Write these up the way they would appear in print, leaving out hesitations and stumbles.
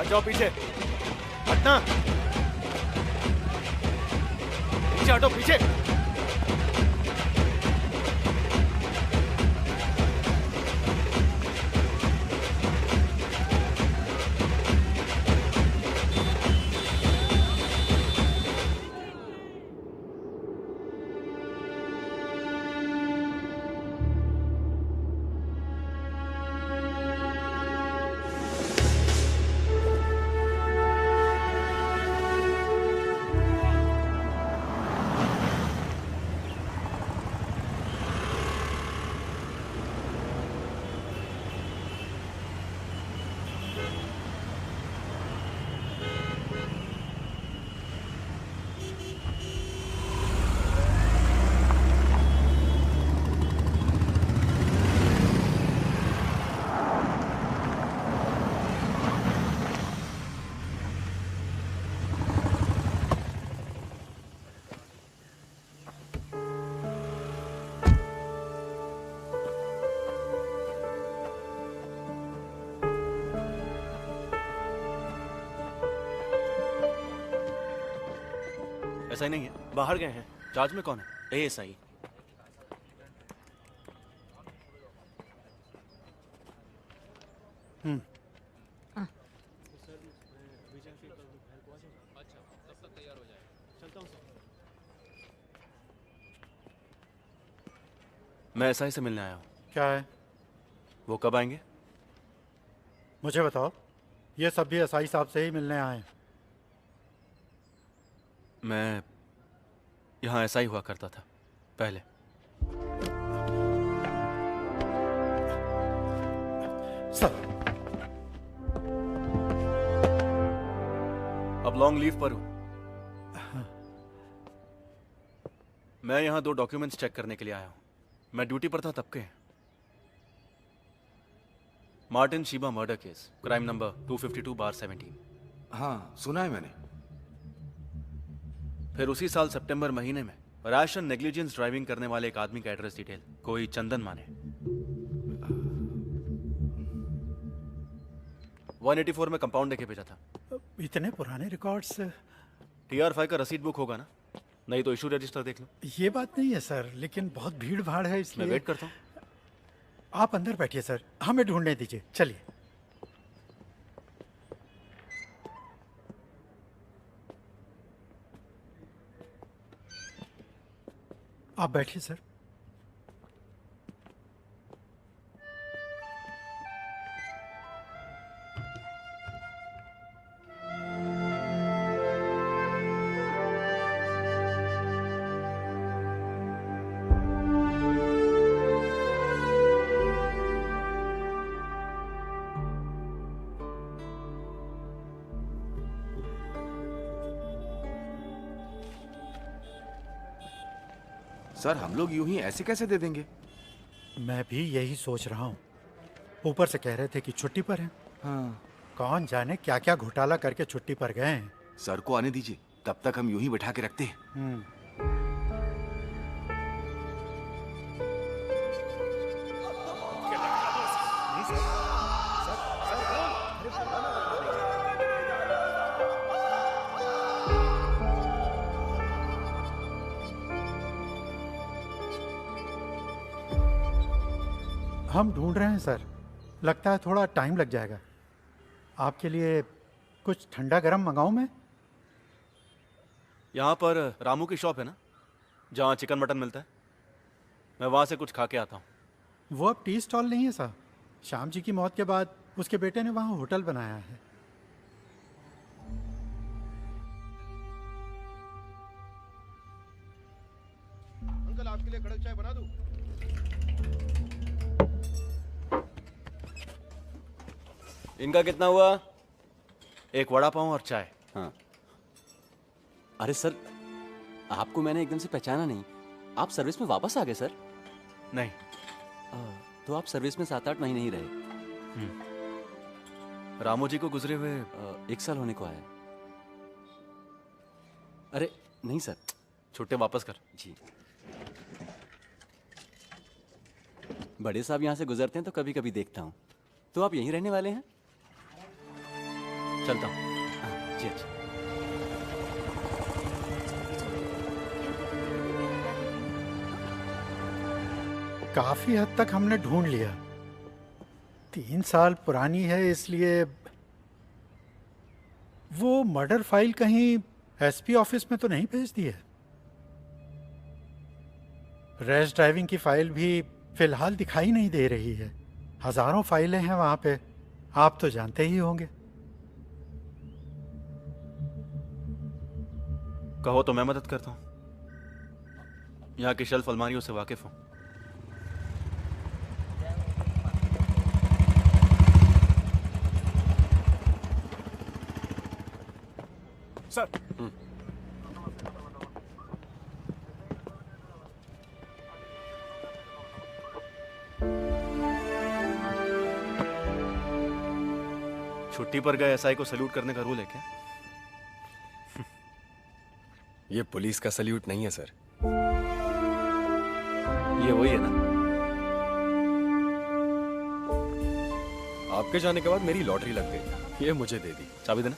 हट जाओ पीछे, हटना, पीछे हटो पीछे। ऐसा ही नहीं है, बाहर गए हैं। चार्ज में कौन है? एएसआई। मैं एसआई से मिलने आया हूँ। क्या है? वो कब आएंगे? मुझे बताओ। ये सब भी एसआई साहब से ही मिलने आए हैं। मैं यहाँ एसआई हुआ करता था पहले। सर, अब लॉन्ग लीव पर हूँ। मैं यहाँ 2 डॉक्यूमेंट्स चेक करने के लिए आया हूँ। मैं ड्यूटी पर था तब के। Martin Sheeba murder case, crime number 252/17। हाँ, सुना है मैंने। फिर उसी साल सितंबर महीने में रैश एंड नेग्लिजेंस ड्राइविंग करने वाले एक आदमी का एड्रेस डिटेल, कोई चंदन माने। 184 में कंपाउंड देके भेजा था। इतने पुराने रिकॉर्ड्स। TR5 का रसीद बुक होगा ना? नहीं तो इशू रजिस्टर देख लो। ये बात नहीं है सर, लेकिन बहुत भीड़ भाड़ है मैं इसलिए। वेट करता हूँ। आप अंदर बैठिए सर, हमें ढूंढने दीजिए। चलिए। आप बैठिए सर। सर, हम लोग यूं ही ऐसे कैसे दे देंगे? मैं भी यही सोच रहा हूँ। ऊपर से कह रहे थे कि छुट्टी पर हैं। हाँ। कौन जाने क्या क्या घोटाला करके छुट्टी पर गए हैं। सर को आने दीजिए, तब तक हम यूं ही बैठा के रखते हैं। हम ढूंढ रहे हैं सर। लगता है थोड़ा टाइम लग जाएगा। आपके लिए कुछ ठंडा गरम मंगाऊं मैं? यहाँ पर रामू की शॉप है ना, जहाँ चिकन मटन मिलता है? मैं वहाँ से कुछ खा के आता हूँ। वो अब टी स्टॉल नहीं है साहब। श्याम जी की मौत के बाद उसके बेटे ने वहाँ होटल बनाया है। अंकल, आपके लिए कड़क चाय बना दूं? इनका कितना हुआ? एक वड़ा पाव और चाय। हाँ। अरे सर, आपको मैंने एकदम से पहचाना नहीं। आप सर्विस में वापस आ गए सर? नहीं। तो आप सर्विस में 7-8 महीने ही रहे। रामू जी को गुजरे हुए 1 साल होने को आया। अरे नहीं सर। छुट्टे वापस कर। जी। बड़े साहब यहाँ से गुजरते हैं तो कभी कभी देखता हूँ। तो आप यहीं रहने वाले हैं? चलता हूँ। जी अच्छा। काफी हद तक हमने ढूंढ लिया। 3 साल पुरानी है, इसलिए वो मर्डर फाइल कहीं एसपी ऑफिस में तो नहीं भेज दी है। रैश ड्राइविंग की फाइल भी फिलहाल दिखाई नहीं दे रही है। हजारों फाइलें हैं वहां पे, आप तो जानते ही होंगे। कहो तो मैं मदद करता हूँ। यहाँ की शेल्फ अलमारियों से वाकिफ हूँ। सर। छुट्टी पर गए एसआई को सल्यूट करने का रूल है क्या? ये पुलिस का सल्यूट नहीं है सर। ये वही है ना? आपके जाने के बाद मेरी लॉटरी लग गई, ये मुझे दे दी। चाबी देना।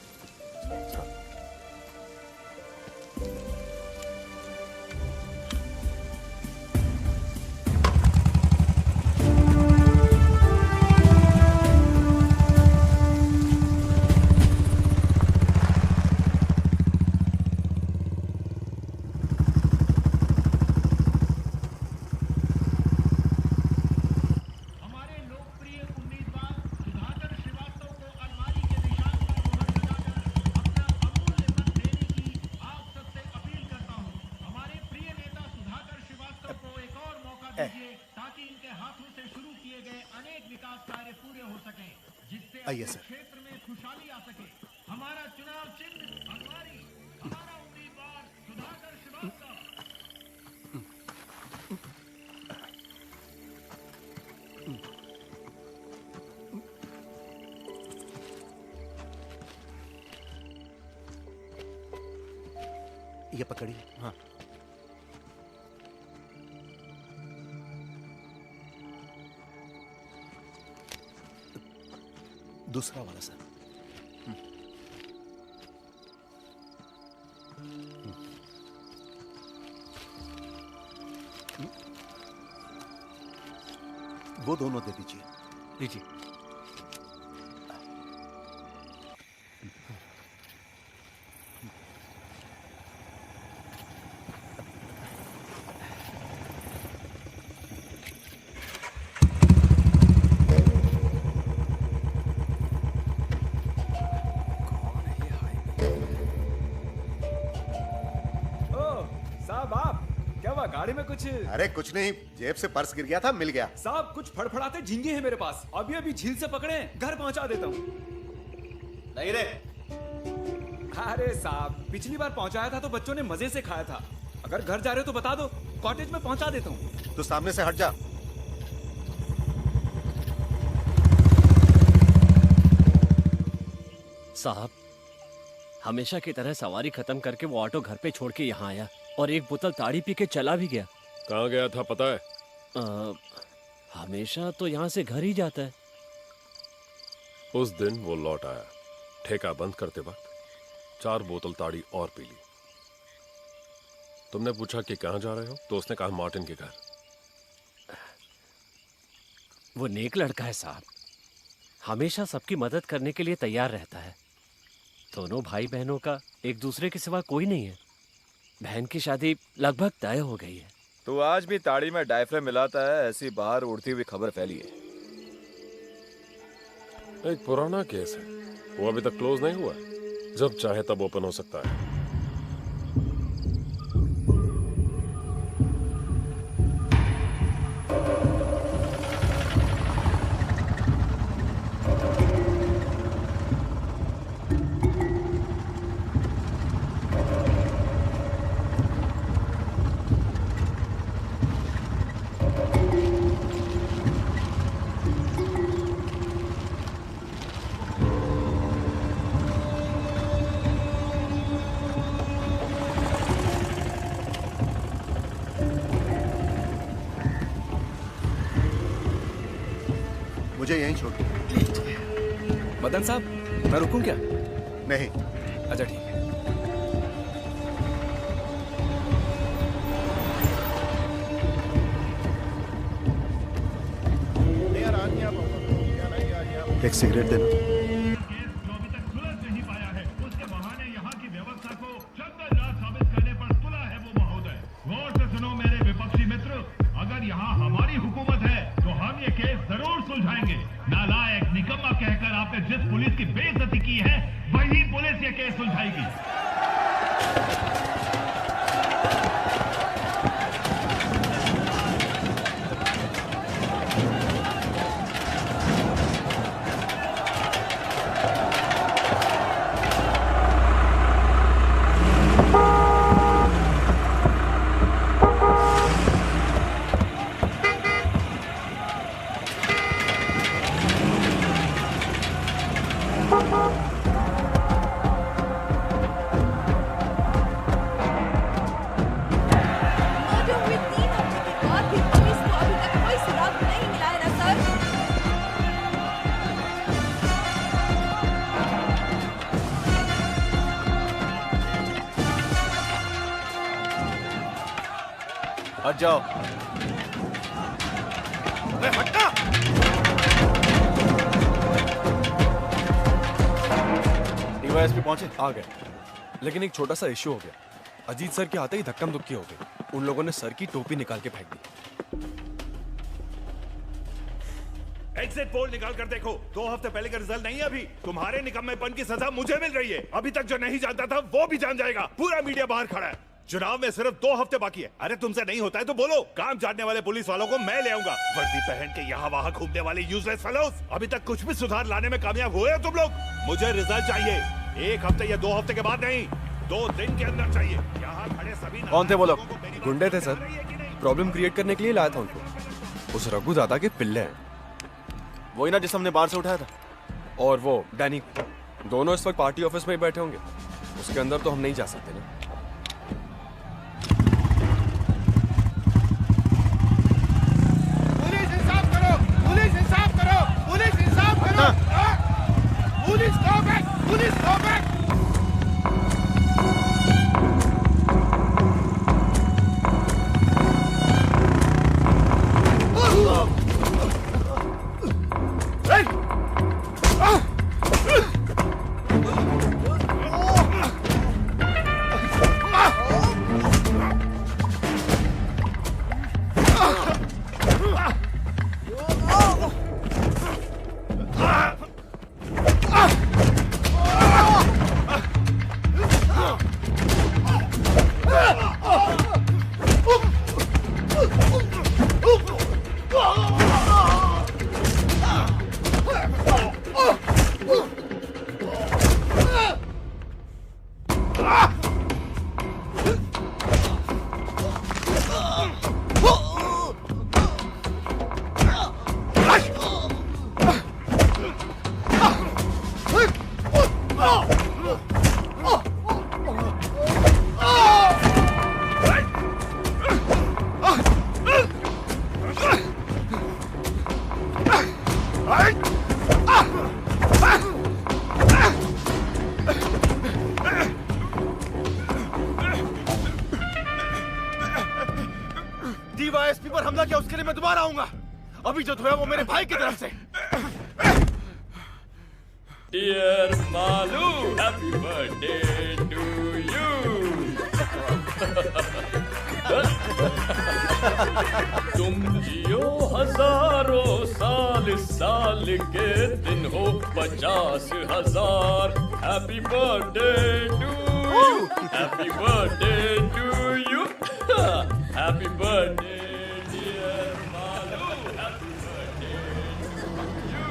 हमारे लोकप्रिय उम्मीदवार सुधाकर श्रीवास्तव को अलमारी के निशान पर मुहर लगाकर अपना अमूल्य मत देने की आप सबसे अपील करता हूं। हमारे प्रिय नेता सुधाकर श्रीवास्तव को एक और मौका दीजिए ताकि इनके हाथों से शुरू किए गए अनेक विकास कार्य पूरे हो सकें, जिससे अपने क्षेत्र में खुशहाली आ सके। हमारा चुनाव चिन्ह अलमारी, हमारा उम्मीदवार सुधाकर श्रीवास्तव। ये पकड़िए। हाँ। दूसरा वाला सर। वो दोनों दे दीजिए। लीजिए। साहब आप क्या हुआ, गाड़ी में कुछ? अरे कुछ नहीं, जेब से पर्स गिर गया था, मिल गया। साहब कुछ फड़फड़ाते झींगे हैं मेरे पास, अभी अभी झील से पकड़े हैं, घर पहुंचा देता हूँ। नहीं रे। अरे साहब पिछली बार पहुंचाया था तो बच्चों ने मजे से खाया था, अगर घर जा रहे हो तो बता दो, कॉटेज में पहुंचा देता हूँ। तो सामने से हट जा। साहब हमेशा की तरह सवारी खत्म करके वो ऑटो घर पे छोड़ के यहाँ आया और एक बोतल ताड़ी पी के चला भी गया। कहाँ गया था पता है? हमेशा तो यहाँ से घर ही जाता है। उस दिन वो लौट आया, ठेका बंद करते वक्त 4 बोतल ताड़ी और पी ली। तुमने पूछा कि कहाँ जा रहे हो तो उसने कहा मार्टिन के घर। वो नेक लड़का है साहब, हमेशा सबकी मदद करने के लिए तैयार रहता है। दोनों भाई बहनों का एक दूसरे के सिवा कोई नहीं है। बहन की शादी लगभग तय हो गई है। तो आज भी ताड़ी में डायफ्रे मिलाता है, ऐसी बाहर उड़ती हुई खबर फैली है। एक पुराना केस है, वो अभी तक क्लोज नहीं हुआ, जब चाहे तब ओपन हो सकता है। मुझे यहीं छोड़ दो। मदन साहब मैं रुकूं क्या? नहीं, अच्छा ठीक है। एक सिगरेट देना। केस जो अभी तक सुलझ नहीं पाया है, उसके बहाने यहाँ की व्यवस्था को जंगलराज साबित करने पर तुला है वो महोदय। गौर से सुनो मेरे विपक्षी मित्र, अगर यहाँ हमारी हुकूमत है तो हम ये केस जरूर सुलझाएंगे। नालायक निकम्मा कहकर आपने जिस पुलिस की बेइज्जती की है, वही पुलिस ये केस सुलझाएगी। मर्डर हुए 3 हफ्ते के बाद भी पुलिस को अभी तक कोई सुराग नहीं मिला है ना सर। हट जाओ। डीवाईएसपी पहुंचे? आ गए, लेकिन एक छोटा सा इश्यू हो गया। अजीत सर के आते ही धक्कम धुक्की हो गई। उन लोगों ने सर की टोपी निकाल के फेंक दी। एग्जिट पोल निकाल कर देखो, 2 हफ्ते पहले का रिजल्ट नहीं है अभी। तुम्हारे निकम्मेपन की सजा मुझे मिल रही है। अभी तक जो नहीं जानता था वो भी जान जाएगा। पूरा मीडिया बाहर खड़ा है। चुनाव में सिर्फ 2 हफ्ते बाकी है। अरे तुमसे नहीं होता है तो बोलो। काम जानने वाले पुलिस वालों को मैं ले आऊंगा। वर्दी पहन के यहाँ वहाँ घूमने वाले यूजलेस फेलोज। अभी तक कुछ भी सुधार लाने में कामयाब हुए हो तुम लोग? मुझे रिजल्ट चाहिए 1 हफ्ते या 2 हफ्ते के बाद नहीं, 2 दिन के अंदर चाहिए। यहाँ खड़े सभी कौन थे वो लोग? गुंडे थे सर, प्रॉब्लम क्रिएट करने के लिए लाया था उनको। उस रघु दादा के पिल्ले हैं। वही ना जिस हमने बाहर से उठाया था। और वो डैनी, दोनों इस वक्त पार्टी ऑफिस में ही बैठे होंगे। उसके अंदर तो हम नहीं जा सकते ना। पुलिस इंसाफ करो, पुलिस इंसाफ करो, पुलिस इंसाफ करो। Police go back, police go back. DYSP पर हमला किया, उसके लिए मैं दोबारा आऊंगा। अभी जो धोया वो मेरे भाई की तरफ से। Dear Malu, happy birthday to you. तुम जियो हजारों साल, साल के दिन हो 50,000। Happy birthday to you, happy birthday to you, happy birthday dear Malu, happy birthday to you.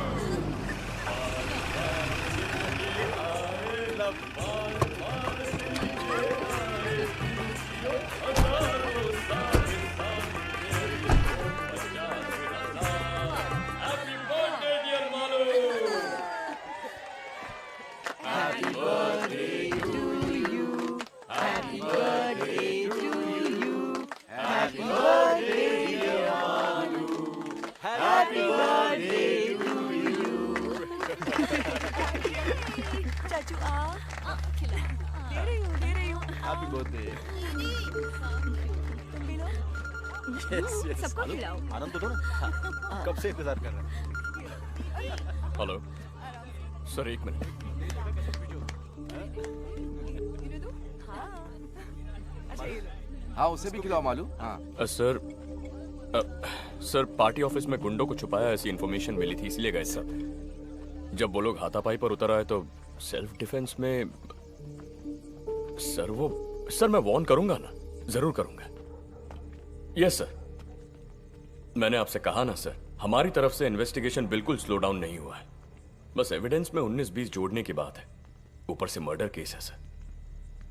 Happy birthday, dear Malu! Happy birthday to you. Happy birthday to you. Happy birthday, dear Malu. Happy birthday to you. चाचू आ happy birthday. तुम भी लो। सबको खिलाओ। आनंद तो दो ना। कब से इंतजार कर रहे हैं। हेलो सर, एक मिनट। हाँ उसे भी खिलाओ मालू। हाँ सर पार्टी ऑफिस में गुंडों को छुपाया ऐसी इन्फॉर्मेशन मिली थी, इसलिए गए सर। जब वो लोग हाथापाई पर उतर आए तो सेल्फ डिफेंस में सर मैं वार्न करूंगा ना, जरूर करूंगा। यस सर, मैंने आपसे कहा ना सर, हमारी तरफ से इन्वेस्टिगेशन बिल्कुल स्लो डाउन नहीं हुआ है। बस एविडेंस में 19-20 जोड़ने की बात है। ऊपर से मर्डर केस है सर,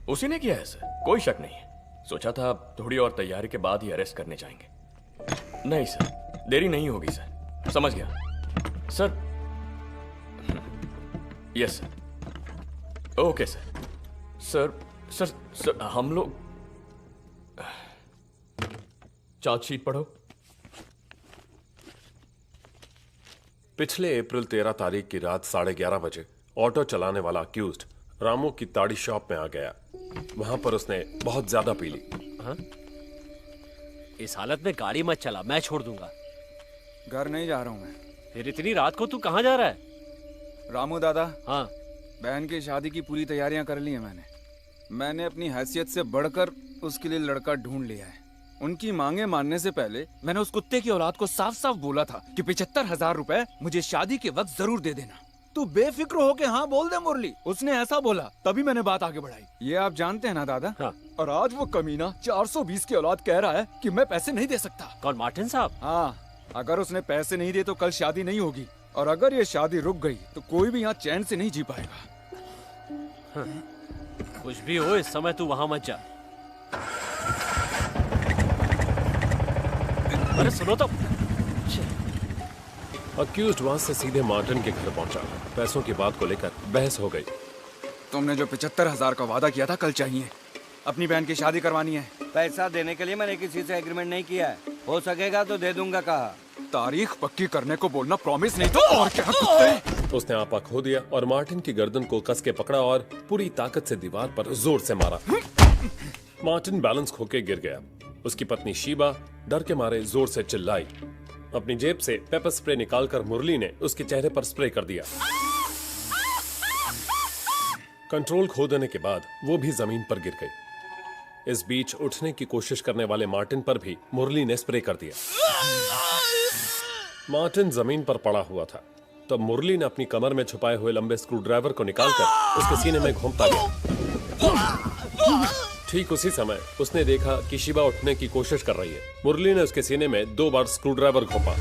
उसी ने किया है सर, कोई शक नहीं है। सोचा था थोड़ी और तैयारी के बाद ही अरेस्ट करने जाएंगे। नहीं सर, देरी नहीं होगी सर। समझ गया sir. Yes sir, okay sir. Sir हम लोग चार्जशीट पढ़ो। पिछले अप्रैल 13 तारीख की रात 11:30 बजे ऑटो चलाने वाला अक्यूज्ड रामू की ताड़ी शॉप में आ गया। वहां पर उसने बहुत ज्यादा पी ली। हाँ? इस हालत में गाड़ी मत चला, मैं छोड़ दूंगा। घर नहीं जा रहा हूँ मैं। फिर इतनी रात को तू कहाँ जा रहा है? रामू दादा, हाँ बहन की शादी की पूरी तैयारियां कर ली हैं मैंने अपनी हैसियत से बढ़कर उसके लिए लड़का ढूंढ लिया है। उनकी मांगे मानने से पहले मैंने उस कुत्ते की औलाद को साफ साफ बोला था कि 75,000 रुपए मुझे शादी के वक्त जरूर दे देना। तू बेफिक्र होके हाँ बोल दे मुरली। उसने ऐसा बोला, तभी मैंने बात आगे बढ़ाई। ये आप जानते हैं ना दादा? हाँ। और आज वो कमीना 420 की औलाद कह रहा है कि मैं पैसे नहीं दे सकता। कौन, मार्टिन साहब? हाँ, अगर उसने पैसे नहीं दिए तो कल शादी नहीं होगी, और अगर ये शादी रुक गई तो कोई भी यहाँ चैन से नहीं जी पाएगा। हाँ। कुछ भी हो, इस समय तू वहां मत जा। अरे सुनो तो। अक्यूज्ड वहां से सीधे मार्टिन के घर पहुंचा। पैसों की बात को लेकर बहस हो गई। तुमने जो 75,000 का वादा किया था कल चाहिए। अपनी बहन की शादी करवानी है। पैसा देने के लिए मैंने किसी से एग्रीमेंट नहीं किया है। हो सकेगा तो दे दूंगा कहा। तारीख पक्की करने को बोलना, प्रॉमिस नहीं तो और क्या कुत्ते। उसने आपा खो दिया और मार्टिन की गर्दन को कस के पकड़ा और पूरी ताकत से दीवार पर जोर से मारा। मार्टिन बैलेंस खोके गिर गया। उसकी पत्नी शीबा डर के मारे जोर से चिल्लाई। अपनी जेब से पेपर स्प्रे निकालकर मुरली ने उसके चेहरे पर स्प्रे कर दिया। कंट्रोल खो देने के बाद वो भी जमीन पर गिर गई। इस बीच उठने की कोशिश करने वाले मार्टिन पर भी मुरली ने स्प्रे कर दिया। मार्टिन जमीन पर पड़ा हुआ था, तब मुरली ने अपनी कमर में छुपाए हुए लंबे स्क्रू ड्राइवर को निकालकर उसके सीने में घोंपता गया। ठीक उसी समय उसने देखा कि शिबा उठने की कोशिश कर रही है। मुरली ने उसके सीने में 2 बार स्क्रू ड्राइवर घोंपा।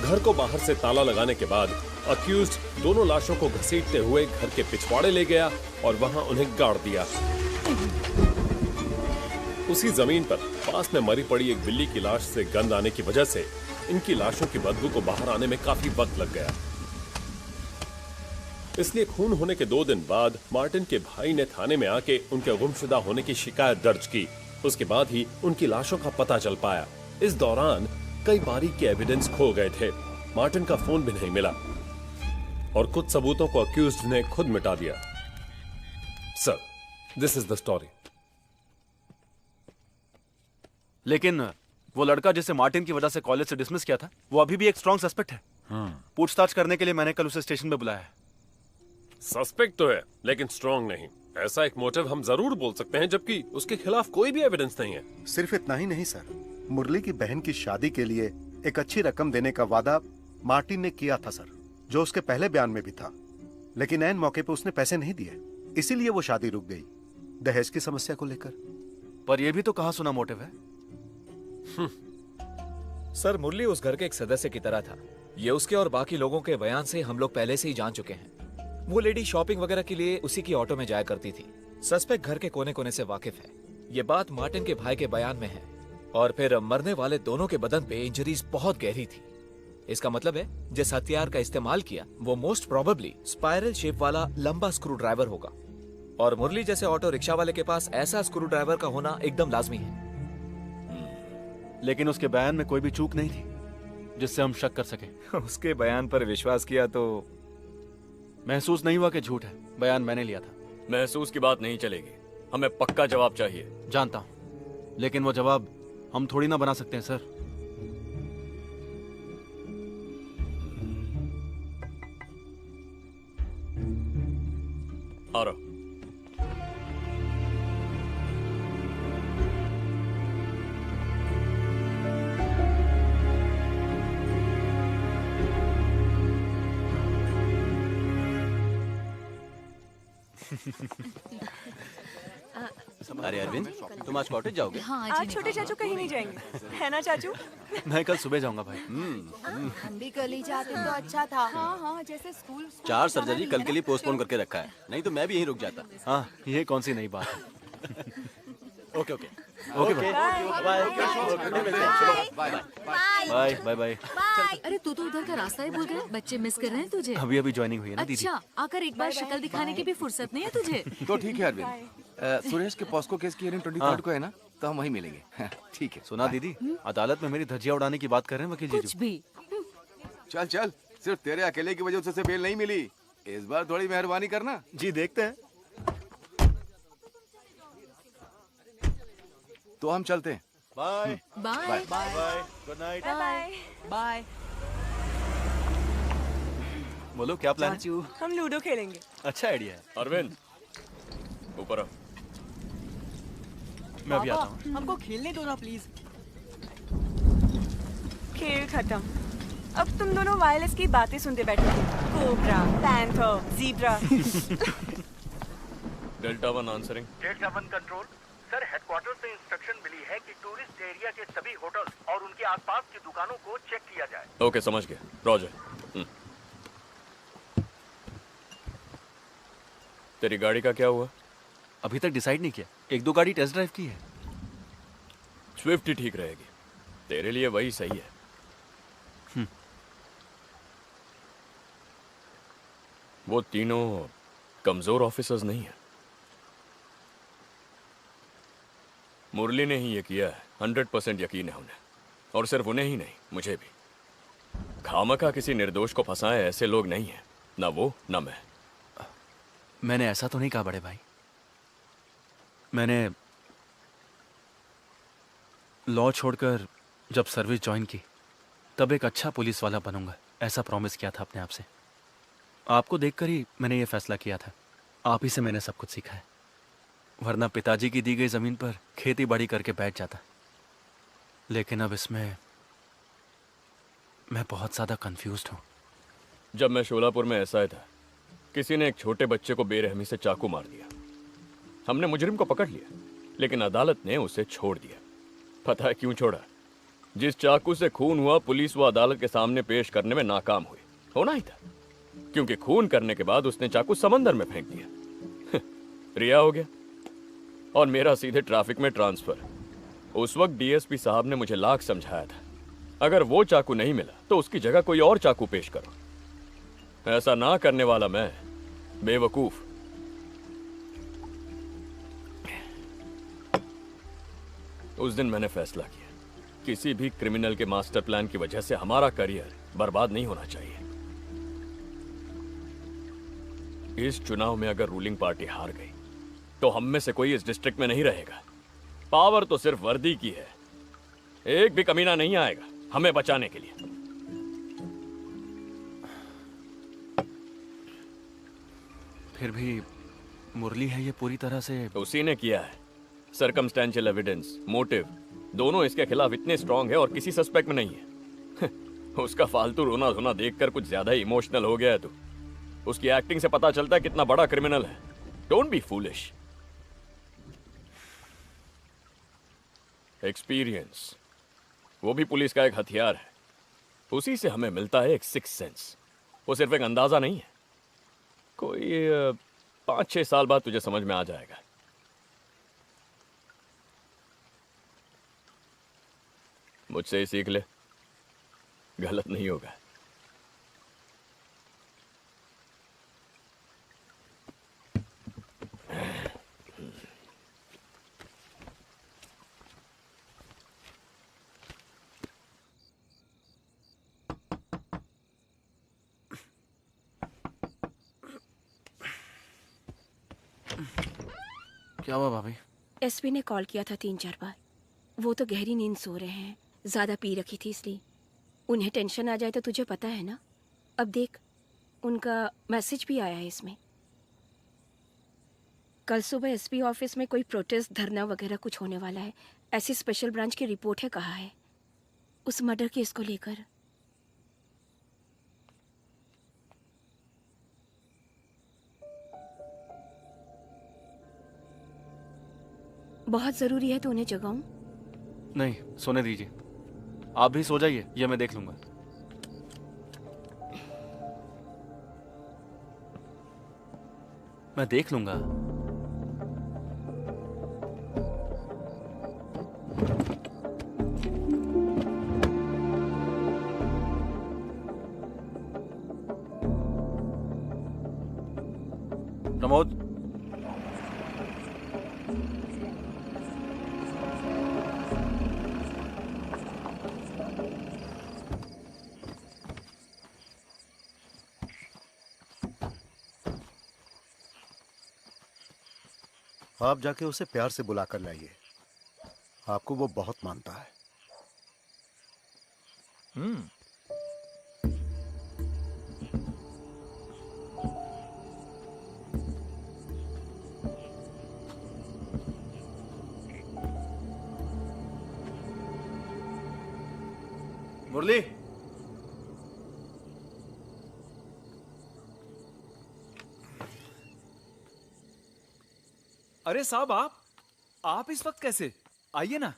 घर को बाहर से ताला लगाने के बाद अक्यूज्ड दोनों लाशों को घसीटते हुए घर के पिछवाड़े ले गया और वहां उन्हें गाड़ दिया। उसी जमीन पर पास में मरी पड़ी एक बिल्ली की लाश से गंध आने की वजह से इनकी लाशों की बदबू को बाहर आने में काफी वक्त लग गया। इसलिए खून होने के 2 दिन बाद मार्टिन के भाई ने थाने में आके उनके गुमशुदा होने की शिकायत दर्ज की। उसके बाद ही उनकी लाशों का पता चल पाया। इस दौरान कई बारीक के एविडेंस खो गए थे। मार्टिन का फोन भी नहीं मिला और कुछ सबूतों को अक्यूज्ड ने खुद मिटा दिया। Sir, this is the story. लेकिन वो लड़का जिसे मार्टिन की वजह से कॉलेज से डिसमिस किया था, वो अभी भी एक स्ट्रॉन्ग सस्पेक्ट है। पूछताछ करने के लिए मैंने कल उसे स्टेशन पे बुलाया है। सस्पेक्ट तो है, लेकिन स्ट्रॉन्ग नहीं। ऐसा एक मोटिव हम जरूर बोल सकते हैं, जबकि उसके खिलाफ कोई भी एविडेंस नहीं है। सिर्फ इतना ही नहीं सर, मुरली की बहन की शादी के लिए एक अच्छी रकम देने का वादा मार्टिन ने किया था सर, जो उसके पहले बयान में भी था। लेकिन ऐन मौके पे उसने पैसे नहीं दिए, इसीलिए वो शादी रुक गई, दहेज की समस्या को लेकर। पर यह भी तो कहाँ सुना मोटिव है। सर, मुरली उस घर के एक सदस्य की तरह था। ये उसके और बाकी लोगों के बयान से हम लोग पहले से ही जान चुके हैं। वो लेडी शॉपिंग वगैरह के लिए उसी की ऑटो में जाया करती थी। सस्पेक्ट घर के कोने कोने से वाकिफ है। ये बात मार्टिन के भाई के बयान में है। और फिर मरने वाले दोनों के बदन पे इंजरीज बहुत गहरी थी। इसका मतलब है जिस हथियार का इस्तेमाल किया वो मोस्ट प्रोबेबली स्पाइरल शेप वाला लंबा स्क्रू ड्राइवर होगा। और मुरली जैसे ऑटो रिक्शा वाले के पास ऐसा स्क्रू ड्राइवर का होना एकदम लाजमी है। लेकिन उसके बयान में कोई भी चूक नहीं थी जिससे हम शक कर सके। उसके बयान पर विश्वास किया तो महसूस नहीं हुआ कि झूठ है। बयान मैंने लिया था। महसूस की बात नहीं चलेगी। हमें पक्का जवाब चाहिए। जानता हूं, लेकिन वो जवाब हम थोड़ी ना बना सकते हैं सर। आ रहा। अरे अरविंद, तुम आज कॉटेज जाओगे? हाँ आज छोटे चाचू कहीं नहीं जाएंगे, है ना चाचू? मैं कल सुबह जाऊंगा भाई। हम भी कल ही जाते तो अच्छा था। हाँ हाँ, जैसे स्कूल 4 सर्जरी कल के लिए पोस्टपोन करके रखा है, नहीं तो मैं भी यहीं रुक जाता। हाँ, ये कौन सी नई बात है। ओके ओके ओके भाई, बाय बाय बाय। अरे तू तो उधर का रास्ता ही भूल गया। बच्चे मिस कर रहे हैं तुझे। अभी अभी ज्वाइनिंग हुई है ना दीदी। अच्छा, आकर एक बार शक्ल दिखाने की भी फुर्सत नहीं है तुझे। तो ठीक है अरविंद, सुरेश के पॉस्को केस की हियरिंग 23 को है ना, तो हम वहीं मिलेंगे। ठीक है। सुना दीदी, अदालत में मेरी धज्जियां उड़ाने की बात कर रहे हैं वकील कुछ जीजू। भी। चल चल, सिर्फ तेरे अकेले की वजह से उसे बेल नहीं मिली। इस बार थोड़ी मेहरबानी करना। जी देखते हैं। तो हम चलते हैं। Bye bye bye, good night. Bye bye. बोलो क्या प्लान है? हम लूडो खेलेंगे। अच्छा आइडिया है। अरविंद, ऊपर आओ। मैं अभी आता हूँ। हमको खेलने दो ना प्लीज। खेल खत्म। अब तुम दोनों वायरलेस की बातें सुनते बैठे थे। Cobra, panther, zebra. Delta 1 answering. Delta 1 control sir, headquarter से इंस्ट्रक्शन मिली है कि टूरिस्ट एरिया के सभी होटल और उनके आसपास की दुकानों को चेक किया जाए। ओके, समझ गया। रॉजर। तेरी गाड़ी का क्या हुआ? अभी तक डिसाइड नहीं किया। 1-2 गाड़ी टेस्ट ड्राइव की है। स्विफ्ट ही ठीक रहेगी, तेरे लिए वही सही है। वो तीनों कमजोर ऑफिसर्स नहीं है। मुरली ने ही ये किया है, 100% यकीन है उन्हें। और सिर्फ उन्हें ही नहीं, मुझे भी। खामखा किसी निर्दोष को फंसाए ऐसे लोग नहीं हैं, ना वो ना मैं। मैंने ऐसा तो नहीं कहा बड़े भाई। मैंने लॉ छोड़कर जब सर्विस ज्वाइन की तब एक अच्छा पुलिस वाला बनूंगा, ऐसा प्रॉमिस किया था अपने आप से। आपको देखकर ही मैंने ये फैसला किया था। आप ही से मैंने सब कुछ सीखा है, वरना पिताजी की दी गई जमीन पर खेती बाड़ी करके बैठ जाता। लेकिन अब इसमें मैं बहुत ज्यादा कंफ्यूज्ड हूँ। जब मैं शोलापुर में ऐसा था, किसी ने एक छोटे बच्चे को बेरहमी से चाकू मार दिया। हमने मुजरिम को पकड़ लिया, लेकिन अदालत ने उसे छोड़ दिया। पता है क्यों छोड़ा? जिस चाकू से खून हुआ, पुलिस वो अदालत के सामने पेश करने में नाकाम हुई। होना ही था, क्योंकि खून करने के बाद उसने चाकू समंदर में फेंक दिया। रिहा हो गया और मेरा सीधे ट्रैफिक में ट्रांसफर। उस वक्त डीएसपी साहब ने मुझे लाख समझाया था, अगर वो चाकू नहीं मिला तो उसकी जगह कोई और चाकू पेश करो। ऐसा ना करने वाला मैं बेवकूफ। उस दिन मैंने फैसला किया, किसी भी क्रिमिनल के मास्टर प्लान की वजह से हमारा करियर बर्बाद नहीं होना चाहिए। इस चुनाव में अगर रूलिंग पार्टी हार गई तो हम में से कोई इस डिस्ट्रिक्ट में नहीं रहेगा। पावर तो सिर्फ वर्दी की है, एक भी कमीना नहीं आएगा हमें बचाने के लिए। फिर भी मुरली है ये पूरी तरह से उसी ने किया है। सर्कमस्टेंशियल एविडेंस, मोटिव दोनों इसके खिलाफ इतने स्ट्रांग है और किसी सस्पेक्ट में नहीं है। उसका फालतू रोना धोना देखकर कुछ ज्यादा ही इमोशनल हो गया है तू। उसकी एक्टिंग से पता चलता है कितना बड़ा क्रिमिनल है। Don't be foolish. एक्सपीरियंस, वो भी पुलिस का एक हथियार है। उसी से हमें मिलता है एक सिक्स सेंस। वो सिर्फ एक अंदाजा नहीं है। कोई 5-6 साल बाद तुझे समझ में आ जाएगा। मुझसे ही सीख ले, गलत नहीं होगा। क्या हुआ भाभी? एसपी ने कॉल किया था 3-4 बार। वो तो गहरी नींद सो रहे हैं, ज्यादा पी रखी थी इसलिए। उन्हें टेंशन आ जाए तो तुझे पता है ना। अब देख, उनका मैसेज भी आया है इसमें। कल सुबह एसपी ऑफिस में कोई प्रोटेस्ट, धरना वगैरह कुछ होने वाला है, ऐसी स्पेशल ब्रांच की रिपोर्ट है, कहा है उस मर्डर केस को लेकर। बहुत जरूरी है तो उन्हें जगाऊं? नहीं, सोने दीजिए। आप भी सो जाइए, ये मैं देख लूंगा। मैं देख लूंगा। प्रमोद, आप जाके उसे प्यार से बुला कर लाइए। आपको वो बहुत मानता है। मुरली, अरे साहब, आप इस वक्त कैसे? आइए ना।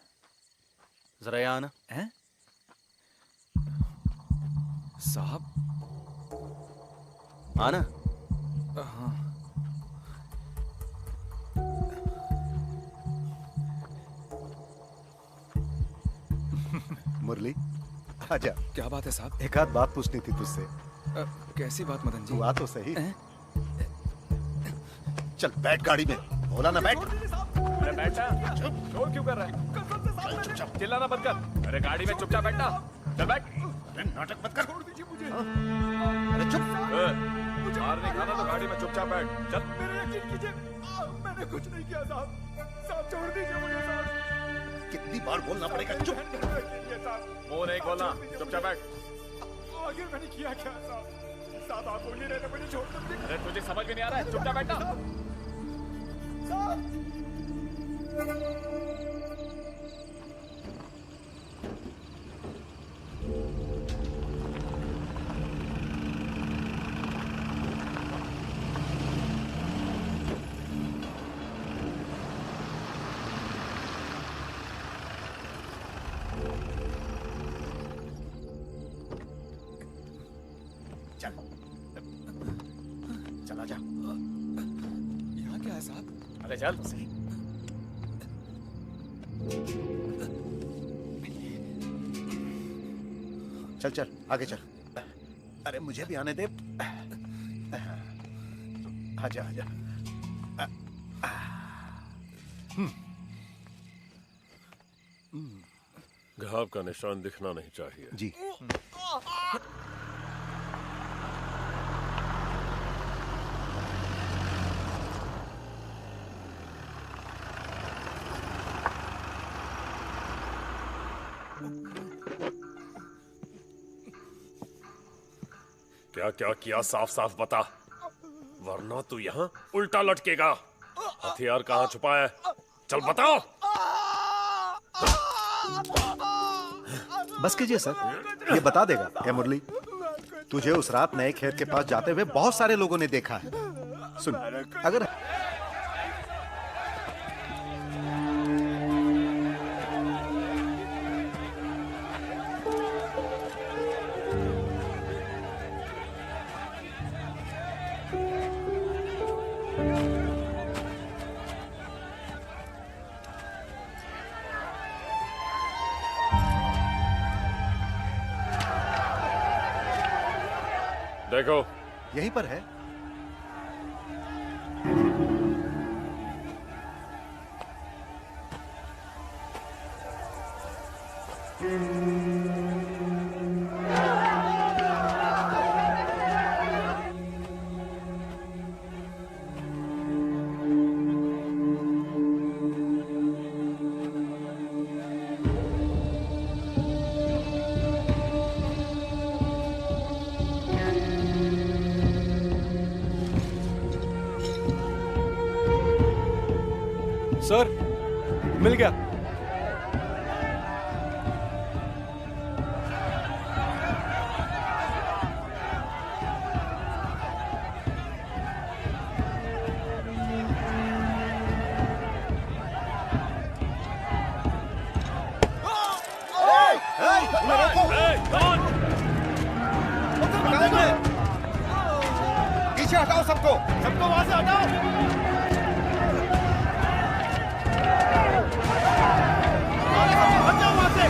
जरा यहाँ आना। हैं? साहब, आना। हाँ। मुरली, आजा। क्या बात है साहब? एक आध बात पूछनी थी तुझसे। कैसी बात मदन जी? तू आ तो सही। चल बैठ गाड़ी में। बोला ना बैठ। अरे बैठा, शोर क्यों कर रहा है? चुपचाप चिल्लाना बंद कर। अरे गाड़ी में चुपचाप बैठना। चल बैठ। नाटक मत कर। छोड़ दीजिए मुझे। अरे चुप। मार नहीं खाना तो गाड़ी में चुपचाप बैठ। चल। मेरे यकीन कीजिए, मैंने कुछ नहीं किया साहब। साहब छोड़ दीजिए मुझे साहब। कितनी बार बोलना पड़ेगा? चुप। मुंह नहीं खोलना, चुपचाप बैठ। आखिर मैंने किया क्या साहब? साहब आप बोल नहीं रहे थे, मुझे छोड़ दीजिए। अरे तुझे समझ में नहीं आ रहा है? चुपचाप बैठना। चल, चला जा। यहाँ क्या है साहब? अरे चल। चल चल आगे चल। अरे मुझे भी आने दे। आजा आजा। घाव का निशान दिखना नहीं चाहिए। जी। क्या क्या किया साफ साफ बता, वरना तू यहाँ उल्टा लटकेगा। हथियार कहाँ छुपा है? चल बताओ। बस कीजिए सर, ये बता देगा। क्या मुरली, तुझे उस रात नए खेत के पास जाते हुए बहुत सारे लोगों ने देखा है। सुन, अगर देखो यहीं पर है। सर मिल गया। पीछे हटाओ सबको, सबको वहां से हटाओ। हटाओ वहां से।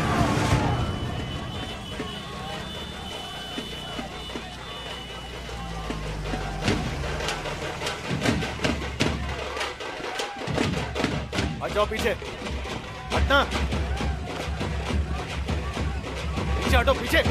हट जाओ पीछे, हटना, पीछे हटो पीछे।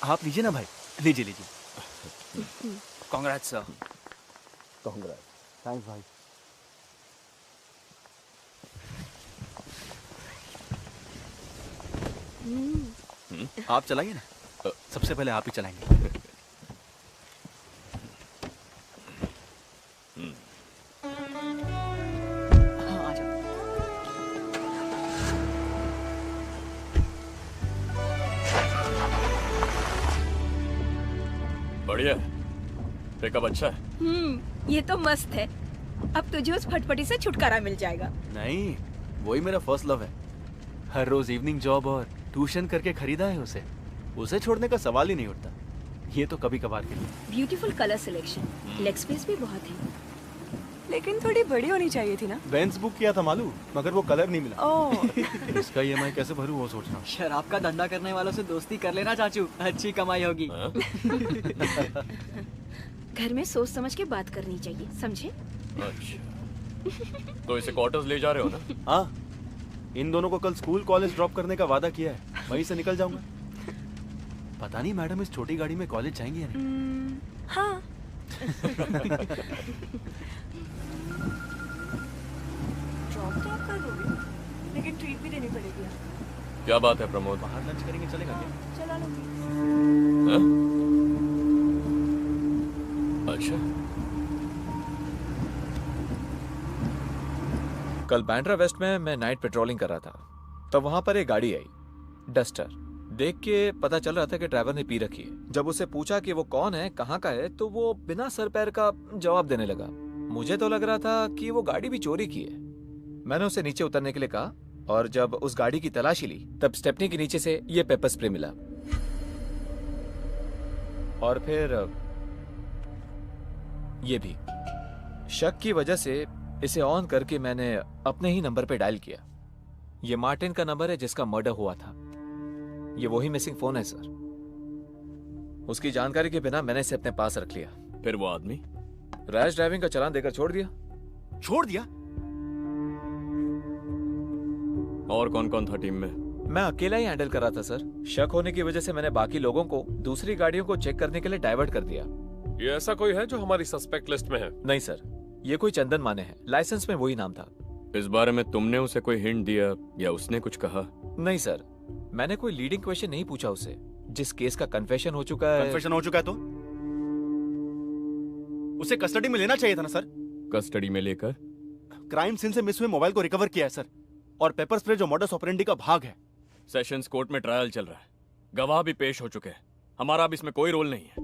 आप लीजिए ना भाई, लीजिए लीजिए। Congrats sir. कांग्रेस। थैंक्स भाई। आप चलाइए ना, सबसे पहले आप ही चलाएंगे। हाँ, आ जाओ। बढ़िया, पिकअप अच्छा है। ये तो मस्त है। अब तुझे उस फटफटी से छुटकारा मिल जाएगा। नहीं, वही मेरा फर्स्ट लव है। हर रोज इवनिंग जॉब और ट्यूशन करके खरीदा है उसे। उसे छोड़ने का सवाल ही नहीं उठता। ये तो कभी कभार के लिए। Beautiful colour selection, leg space भी बहुत है। लेकिन थोड़ी बड़ी होनी चाहिए थी ना। बेंज बुक किया था मालूम, मगर वो कलर नहीं मिला। ओह। इसका ईएमआई कैसे भरूं वो सोच रहा हूँ। शराब का धंधा करने वालों से दोस्ती कर लेना चाचू, अच्छी कमाई होगी। घर में सोच समझ के बात करनी चाहिए, समझे? अच्छा, तो इसे क्वार्टर्स ले जा रहे हो ना? हाँ, इन दोनों को कल स्कूल कॉलेज ड्रॉप करने का वादा किया है। वहीं से निकल जाऊंगा। पता नहीं मैडम इस छोटी गाड़ी में कॉलेज जाएंगी या नहीं। हाँ। ड्रॉप तो आप कर दोगे, लेकिन ट्रीट भी देनी पड़ेगी। क्या बात है प्रमोद? बाहर लंच करेंगे, चलेगा क्या? चला लूंगी। अच्छा, कल बैंड्रा वेस्ट में मैं नाइट पेट्रोलिंग कर रहा था, तब वहां पर एक गाड़ी आई, डस्टर। देख के पता चल रहा था कि ड्राइवर ने पी रखी है। जब उससे पूछा कि वो कौन है, कहाँ का है, तो वो बिना सर पैर का जवाब देने लगा। मुझे तो लग रहा था कि वो गाड़ी भी चोरी की है। मैंने उसे नीचे उतरने के लिए कहा, और जब उस गाड़ी की तलाशी ली तब स्टेपनी के नीचे से ये पेपर स्प्रे मिला। और फिर ये भी। शक की वजह से इसे ऑन करके मैंने अपने ही नंबर पे डायल किया। ये मार्टिन का नंबर है जिसका मर्डर हुआ था। ये वही मिसिंग फोन है सर। उसकी जानकारी के बिना मैंने इसे अपने पास रख लिया। फिर वो आदमी? रैश ड्राइविंग का चालान देकर छोड़ दिया। छोड़ दिया? और कौन कौन था टीम में? मैं अकेला ही हैंडल कर रहा था सर। शक होने की वजह से मैंने बाकी लोगों को दूसरी गाड़ियों को चेक करने के लिए डाइवर्ट कर दिया। ये ऐसा कोई है जो हमारी सस्पेक्ट लिस्ट में है? नहीं सर, ये कोई चंदन माने है। लाइसेंस में वही नाम था। इस बारे में तुमने उसे कोई हिंट दिया या उसने कुछ कहा? नहीं सर, मैंने कोई लीडिंग क्वेश्चन नहीं पूछा उसे। जिस केस का कन्फेशन हो चुका है। कन्फेशन हो चुका है तो उसे कस्टडी में लेना चाहिए था ना सर। कस्टडी में लेकर? क्राइम सीन से मिस हुए मोबाइल को रिकवर किया है सर, और पेपर स्प्रे जो मॉडस ऑपरेंडी का भाग है। सेशंस कोर्ट में ट्रायल चल रहा है, गवाह भी पेश हो चुके हैं। हमारा अब इसमें कोई रोल नहीं है।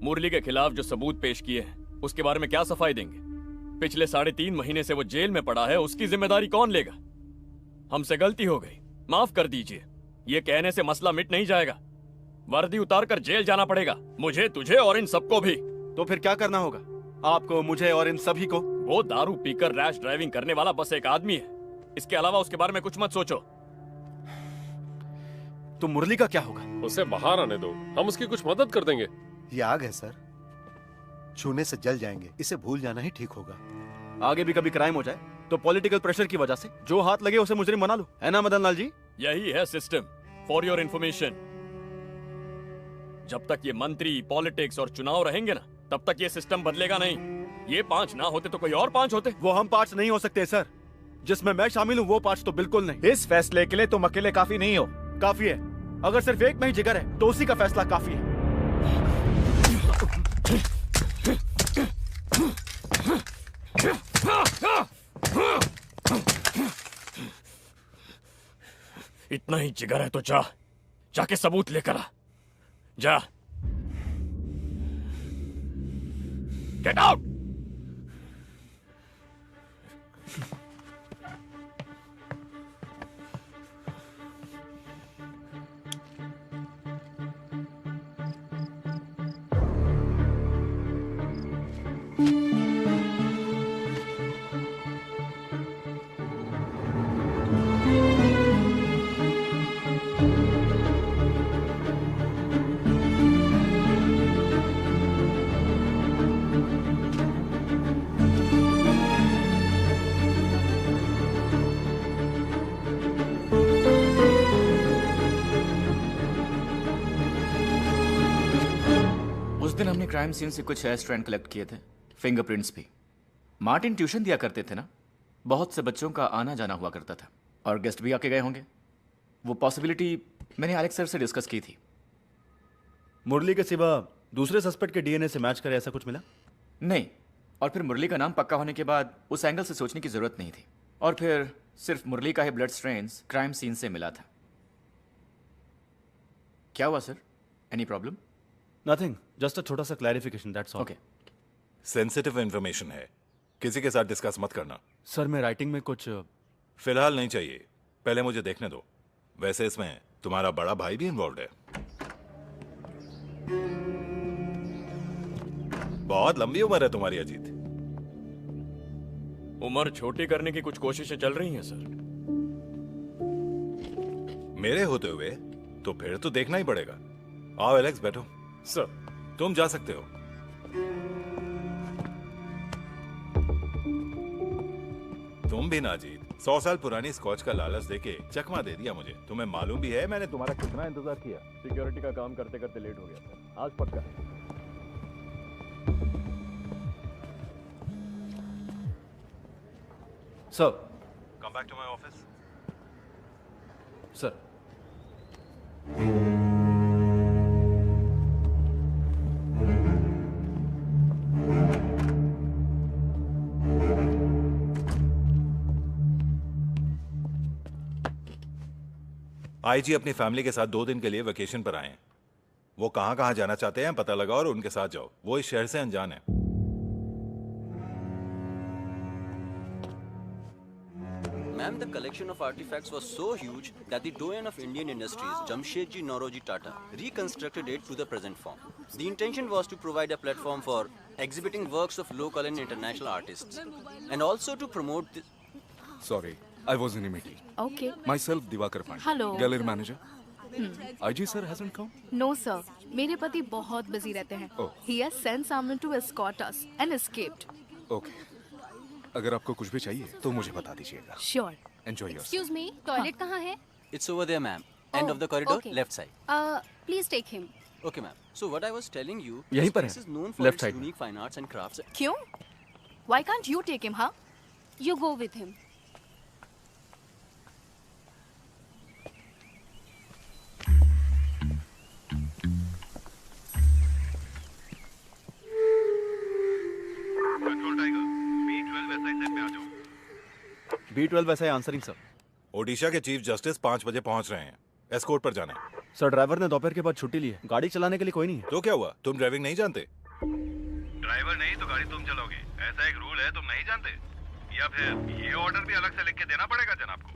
मुरली के खिलाफ जो सबूत पेश किए हैं उसके बारे में क्या सफाई देंगे? पिछले 3.5 महीने से वो जेल में पड़ा है, उसकी जिम्मेदारी कौन लेगा? हमसे गलती हो गई, माफ कर दीजिए। ये कहने से मसला मिट नहीं जाएगा। वर्दी उतार कर जेल जाना पड़ेगा, मुझे, तुझे और इन सबको भी। तो फिर क्या करना होगा आपको, मुझे और इन सभी को? वो दारू पीकर रैश ड्राइविंग करने वाला बस एक आदमी है, इसके अलावा उसके बारे में कुछ मत सोचो। तो मुरली का क्या होगा? उसे बाहर आने दो, हम उसकी कुछ मदद कर देंगे। ये आग है सर, छूने से जल जाएंगे, इसे भूल जाना ही ठीक होगा। आगे भी कभी क्राइम हो जाए तो पॉलिटिकल प्रेशर की वजह से जो हाथ लगे उसे मुजरिम बना लो, है ना मदन लाल जी? यही है सिस्टम। फॉर योर इंफॉर्मेशन, जब तक ये मंत्री, पॉलिटिक्स और चुनाव रहेंगे ना, तब तक ये सिस्टम बदलेगा नहीं। ये 5 ना होते तो कोई और 5 होते। वो हम 5 नहीं हो सकते सर, जिसमें मैं शामिल हूँ वो 5 तो बिल्कुल नहीं। इस फैसले के लिए तुम अकेले काफी नहीं हो। काफी है, अगर सिर्फ एक में ही जिगर है तो उसी का फैसला काफी है। इतना ही जिगर है तो जाके सबूत लेकर आ। जा। Get out. उस दिन हमने क्राइम सीन से कुछ हेयर स्ट्रैंड कलेक्ट किए थे, फिंगरप्रिंट्स भी। मार्टिन ट्यूशन दिया करते थे ना, बहुत से बच्चों का आना जाना हुआ करता था और गेस्ट भी आके गए होंगे। वो पॉसिबिलिटी मैंने एलेक्स सर से डिस्कस की थी। मुरली के सिवा दूसरे सस्पेक्ट के डीएनए से मैच करे ऐसा कुछ मिला? नहीं, और फिर मुरली का नाम पक्का होने के बाद उस एंगल से सोचने की जरूरत नहीं थी। और फिर सिर्फ मुरली का ही ब्लड स्ट्रेन्स क्राइम सीन से मिला था। क्या हुआ sir? Any problem? Nothing, just a छोटा सा clarification, that's all. Okay. Sensitive information है, किसी के साथ डिस्कस मत करना। सर मैं राइटिंग में कुछ फिलहाल नहीं चाहिए, पहले मुझे देखने दो। वैसे इसमें तुम्हारा बड़ा भाई भी इन्वॉल्व है। बहुत लंबी उम्र है तुम्हारी अजीत। उम्र छोटी करने की कुछ कोशिशें चल रही हैं सर। मेरे होते हुए तो फिर तो देखना ही पड़ेगा। आओ एलेक्स, बैठो। सर तुम जा सकते हो। तुम भी ना जीत, 100 साल पुरानी स्कॉच का लालच देके चकमा दे दिया मुझे। तुम्हें मालूम भी है मैंने तुम्हारा कितना इंतजार किया। सिक्योरिटी का काम करते करते लेट हो गया था, आज पक्का। Sir come back to my office. Sir IG अपनी फैमिली के साथ 2 दिन के लिए वेकेशन पर आए हैं। वो कहां कहां जाना चाहते हैं पता लगाओ और उनके साथ जाओ। वो इस शहर से अनजान है। Ma'am, the collection of artifacts was so huge that the doyen of Indian industries, Jamshedji Nauroji Tata, reconstructed it to the present form. The intention was to provide a platform for exhibiting works of local and international artists, and also to promote the... Sorry, I was in a meeting. Okay. Myself, Diwakar Pandey. Hello. Gallery manager. IG sir hasn't come? No sir, मेरे पति बहुत busy रहते हैं. Oh. He has sent someone to escort us and escaped. Okay. अगर आपको कुछ भी चाहिए तो मुझे बता दीजिएगा. Sure. Enjoy yourself. Excuse me, toilet कहाँ है? It's over there, ma'am. End of the corridor, okay. left side. Please take him. Okay, ma'am. So what I was telling you, यहीं this पर place है, is known for left its side. unique fine arts and crafts. क्यों? Why can't you take him, huh? You go with him. B12 वैसा ही answering sir. Odisha के chief justice 5 बजे पहुंच रहे हैं। एस्कॉर्ट पर जाना है। सर ड्राइवर ने दोपहर के बाद छुट्टी ली है, गाड़ी चलाने के लिए कोई नहीं है। तो क्या हुआ, तुम ड्राइविंग नहीं जानते? ड्राइवर नहीं तो गाड़ी तुम चलोगे, ऐसा एक रूल है, तुम नहीं जानते? या फिर ये ऑर्डर भी अलग से लिख के देना पड़ेगा जनाब को?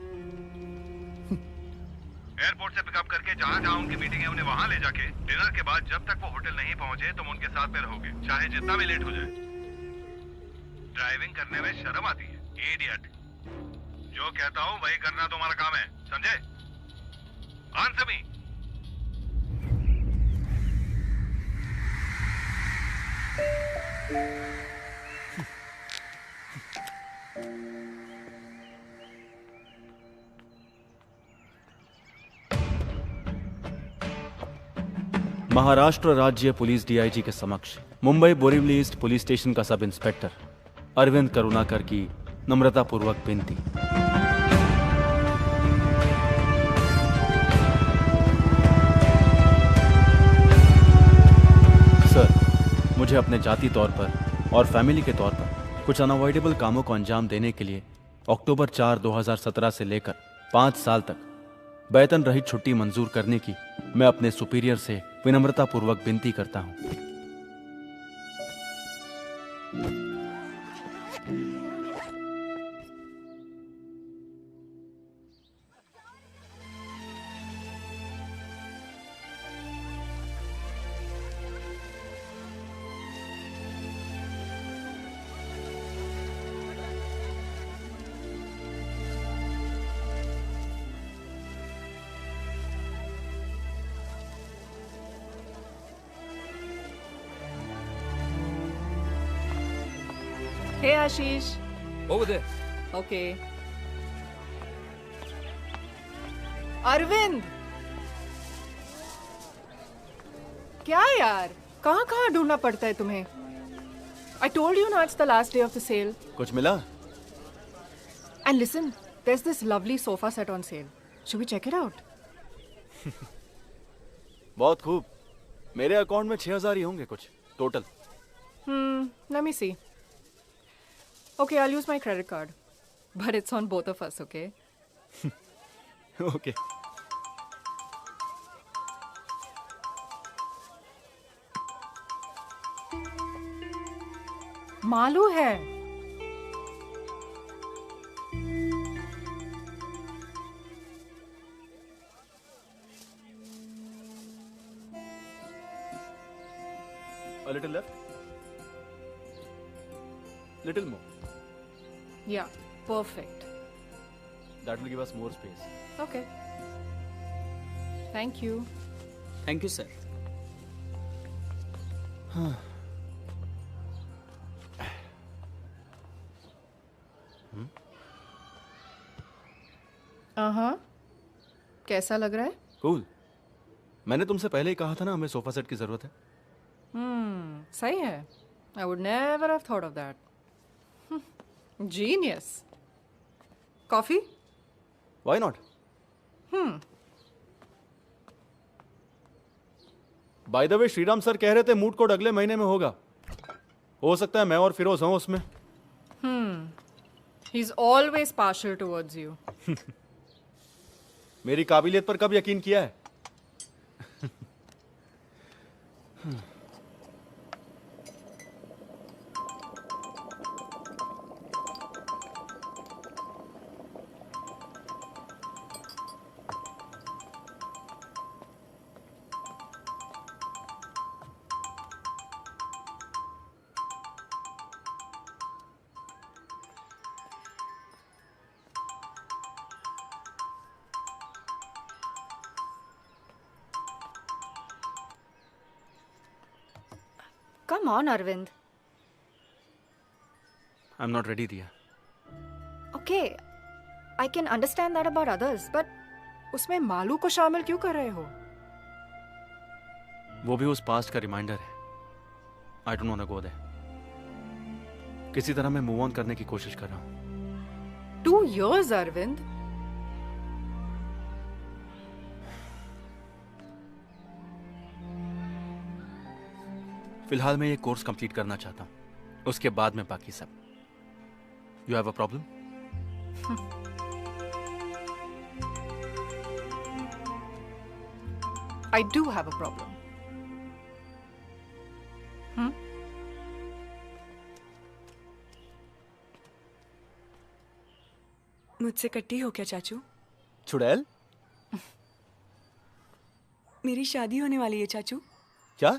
एयरपोर्ट से पिकअप करके जहाँ जहाँ उनकी मीटिंग है उन्हें वहाँ ले जाके डिनर के बाद जब तक वो होटल नहीं पहुँचे तुम उनके साथ में रहोगे, चाहे जितना भी लेट हो जाए। ड्राइविंग करने में शर्म आती है, इडियट। जो कहता हूँ वही करना तुम्हारा काम है, समझे? Answer me. महाराष्ट्र राज्य पुलिस डीआईजी के समक्ष Mumbai Borivali east police station का सब इंस्पेक्टर अरविंद करुणाकर की नम्रतापूर्वक विनती। सर, मुझे अपने जाति तौर पर और फैमिली के तौर पर कुछ अनअवॉइडेबल कामों को अंजाम देने के लिए अक्टूबर 4, 2017 से लेकर 5 साल तक वेतन रहित छुट्टी मंजूर करने की मैं अपने सुपीरियर से विनम्रतापूर्वक विनती करता हूं। Hey Ashish. Over there. Okay. Arvind, क्या यार, कहाँ कहाँ ढूंढना पड़ता है तुम्हें? I told you now it's the last day of the sale. कुछ मिला? And listen, there's this lovely sofa set on sale. Should we check it out? बहुत खूब। मेरे अकाउंट में 6,000 ही होंगे कुछ total. Let me see. Okay, I'll use my credit card. But it's on both of us, okay? Okay. Malu है। A little left. Little more. Yeah, perfect. That will give us more space. Okay. Thank you. Thank you sir. कैसा लग रहा है? Cool. मैंने तुमसे पहले ही कहा था ना हमें सोफा सेट की जरूरत है। सही है। I would never have thought of that. Genius. Coffee? Why not? By the way Shriram sir कह रहे थे मूड कोड अगले महीने में होगा। हो सकता है मैं और फिरोज हूं उसमें। He's always partial towards you. मेरी काबिलियत पर कब यकीन किया है? Come on, Arvind. I'm not ready, Diya. Okay, I can understand that about others, but उसमें मालू को शामिल क्यों कर रहे हो? वो भी उस पास्ट का रिमाइंडर है। I don't want to go there. किसी तरह मैं मूव ऑन करने की कोशिश कर रहा हूँ। 2 years, Arvind. फिलहाल मैं ये कोर्स कंप्लीट करना चाहता हूँ, उसके बाद में बाकी सब। You have a problem? I do have a problem. मुझसे कट्टी हो क्या चाचू? चुड़ैल? मेरी शादी होने वाली है चाचू। क्या?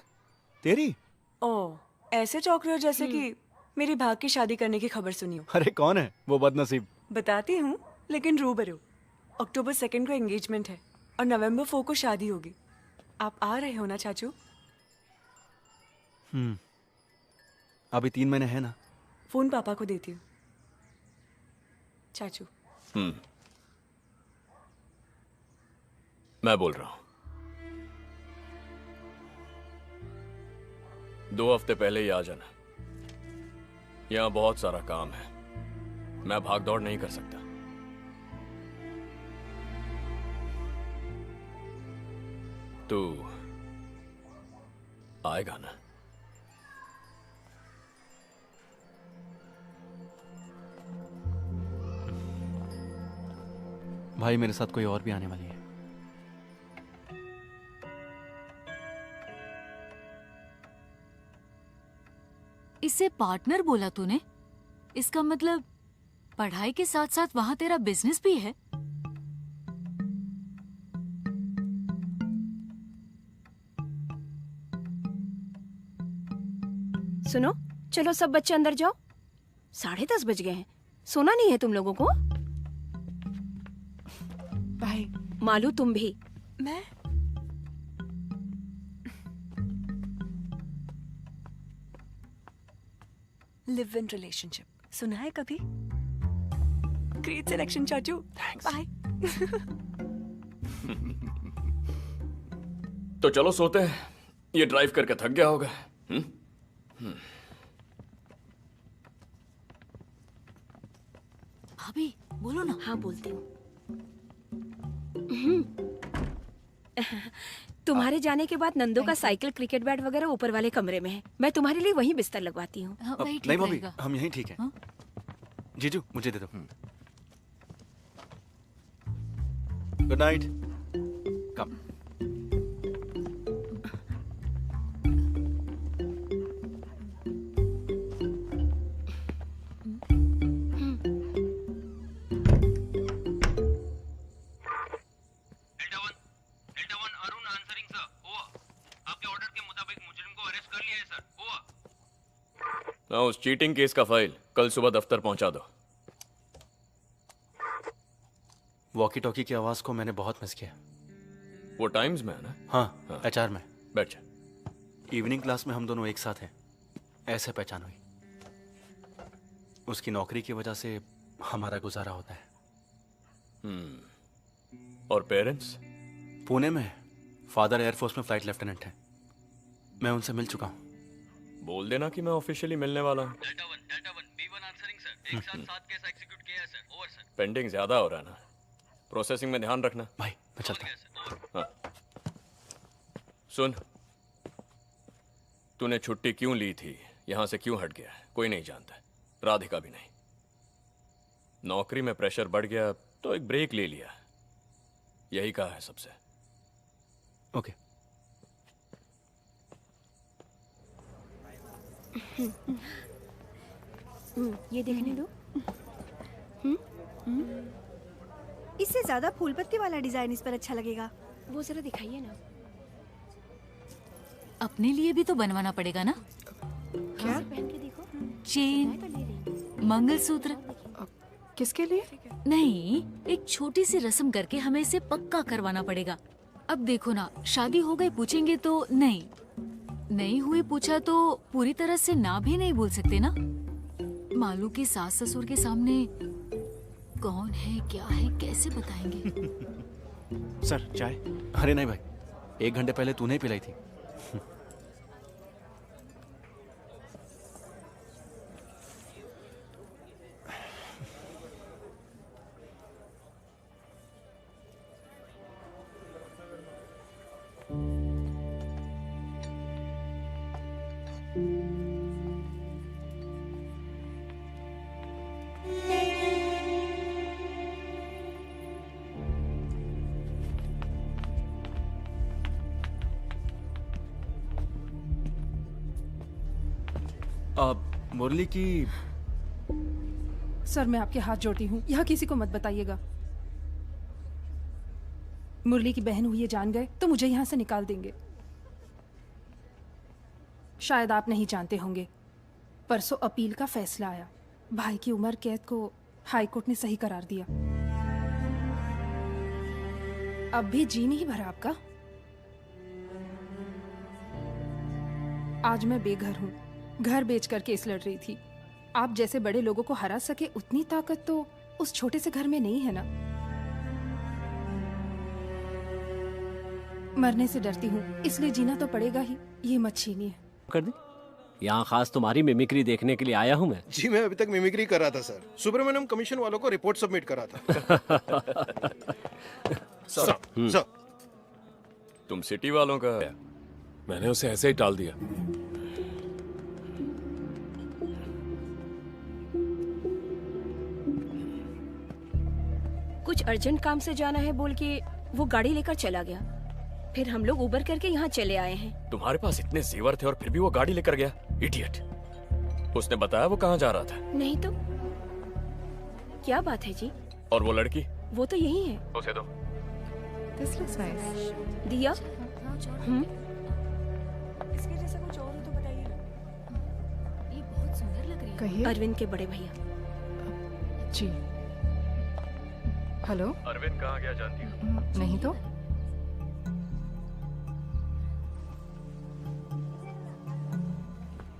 तेरी? ओह, ऐसे चौंक रहे हो जैसे कि मेरी भाग की शादी करने की खबर सुनी हो। अरे कौन है वो बदनसीब? बताती हूँ, लेकिन रूबरू। अक्टूबर 2 को एंगेजमेंट है और नवंबर 4 को शादी होगी। आप आ रहे हो ना चाचू? अभी 3 महीने है ना। फोन पापा को देती हूँ। चाचू। मैं बोल रहा हूं। 2 हफ्ते पहले ही आ जाना। यहां बहुत सारा काम है, मैं भाग दौड़ नहीं कर सकता। तू आएगा ना? भाई मेरे साथ कोई और भी आने वाली है। इसे पार्टनर बोला तूने? इसका मतलब पढ़ाई के साथ साथ वहां तेरा बिजनेस भी है? सुनो, चलो सब बच्चे अंदर जाओ। 10:30 बज गए हैं। सोना नहीं है तुम लोगों को? भाई मालू तुम भी। मैं लिव इन रिलेशनशिप सुना है कभी? ग्रेट सिलेक्शन चाचू। बाय। तो चलो सोते हैं, ये ड्राइव करके थक गया होगा। भाभी बोलो ना। हाँ बोलती हूँ। तुम्हारे जाने के बाद नंदो का साइकिल, क्रिकेट बैट वगैरह ऊपर वाले कमरे में है। मैं तुम्हारे लिए वहीं बिस्तर लगवाती हूँ। नहीं भाभी, हम यहीं ठीक है। जीजू मुझे दे दो। Good night. कम। ना उस चीटिंग केस का फाइल कल सुबह दफ्तर पहुंचा दो। वॉकी टॉकी की आवाज को मैंने बहुत मिस किया। वो टाइम्स में है ना? हाँ, एचआर में। बैठ जा। इवनिंग क्लास में हम दोनों एक साथ हैं, ऐसे पहचान हुई। उसकी नौकरी की वजह से हमारा गुजारा होता है। और पेरेंट्स? पुणे में। फादर एयरफोर्स में फ्लाइट लेफ्टिनेंट है। मैं उनसे मिल चुका हूँ। बोल देना कि मैं ऑफिशियली मिलने वाला हूँ। पेंडिंग ज्यादा हो रहा है ना, प्रोसेसिंग में ध्यान रखना। भाई मैं चलता हूँ। हाँ। सुन, तूने छुट्टी क्यों ली थी, यहां से क्यों हट गया, कोई नहीं जानता, राधिका भी नहीं। नौकरी में प्रेशर बढ़ गया तो एक ब्रेक ले लिया, यही कहा है सबसे। ओके। ये देखने दो। इससे ज्यादा फूल पत्ती वाला डिजाइन इस पर अच्छा लगेगा। वो जरा दिखाइए ना। अपने लिए भी तो बनवाना पड़ेगा ना? क्या? पहन के देखो। चेन, मंगलसूत्र। किसके लिए? नहीं, एक छोटी सी रस्म करके हमें इसे पक्का करवाना पड़ेगा। अब देखो ना, शादी हो गई पूछेंगे तो नहीं हुई पूछा तो पूरी तरह से ना भी नहीं बोल सकते ना। मालू के सास ससुर के सामने कौन है क्या है कैसे बताएंगे? सर चाय? अरे नहीं भाई, 1 घंटे पहले तूने ही पिलाई थी। मुरली की। सर मैं आपके हाथ जोड़ती हूँ, यहाँ किसी को मत बताइएगा। मुरली की बहन हुई ये जान गए तो मुझे यहाँ से निकाल देंगे। शायद आप नहीं जानते होंगे, परसों अपील का फैसला आया। भाई की उम्र कैद को हाई कोर्ट ने सही करार दिया। अब भी जी नहीं भरा आपका? आज मैं बेघर हूँ, घर बेच कर केस लड़ रही थी। आप जैसे बड़े लोगों को हरा सके उतनी ताकत तो उस छोटे से घर में नहीं है ना। मरने से डरती हूँ, इसलिए जीना तो पड़ेगा ही। ये मत छीनिए। कर दी। यहाँ खास तुम्हारी मिमिक्री देखने के लिए आया हूँ मैं। जी मैं अभी तक मिमिक्री कर रहा था सर। सुब्रमण्यम कमीशन वालों को रिपोर्ट सबमिट करा था। सर, तुम सिटी वालों का मैंने उसे ऐसे ही टाल दिया। कुछ अर्जेंट काम से जाना है बोल के वो गाड़ी लेकर चला गया। फिर हम लोग उबर करके यहाँ चले आए हैं। तुम्हारे पास इतने जेवर थे और फिर भी वो गाड़ी लेकर गया। इडियट। उसने बताया वो कहाँ जा रहा था? नहीं तो क्या बात है जी? और वो लड़की? वो तो यही है। उसे दो। This looks nice. दिया? इसके जैसा कुछ और हो तो बताइए। ये बहुत सुंदर लग रही है। कहिए। अरविंद के बड़े भैया। जी। हेलो। अरविंद कहाँ गया जानती हो? नहीं तो।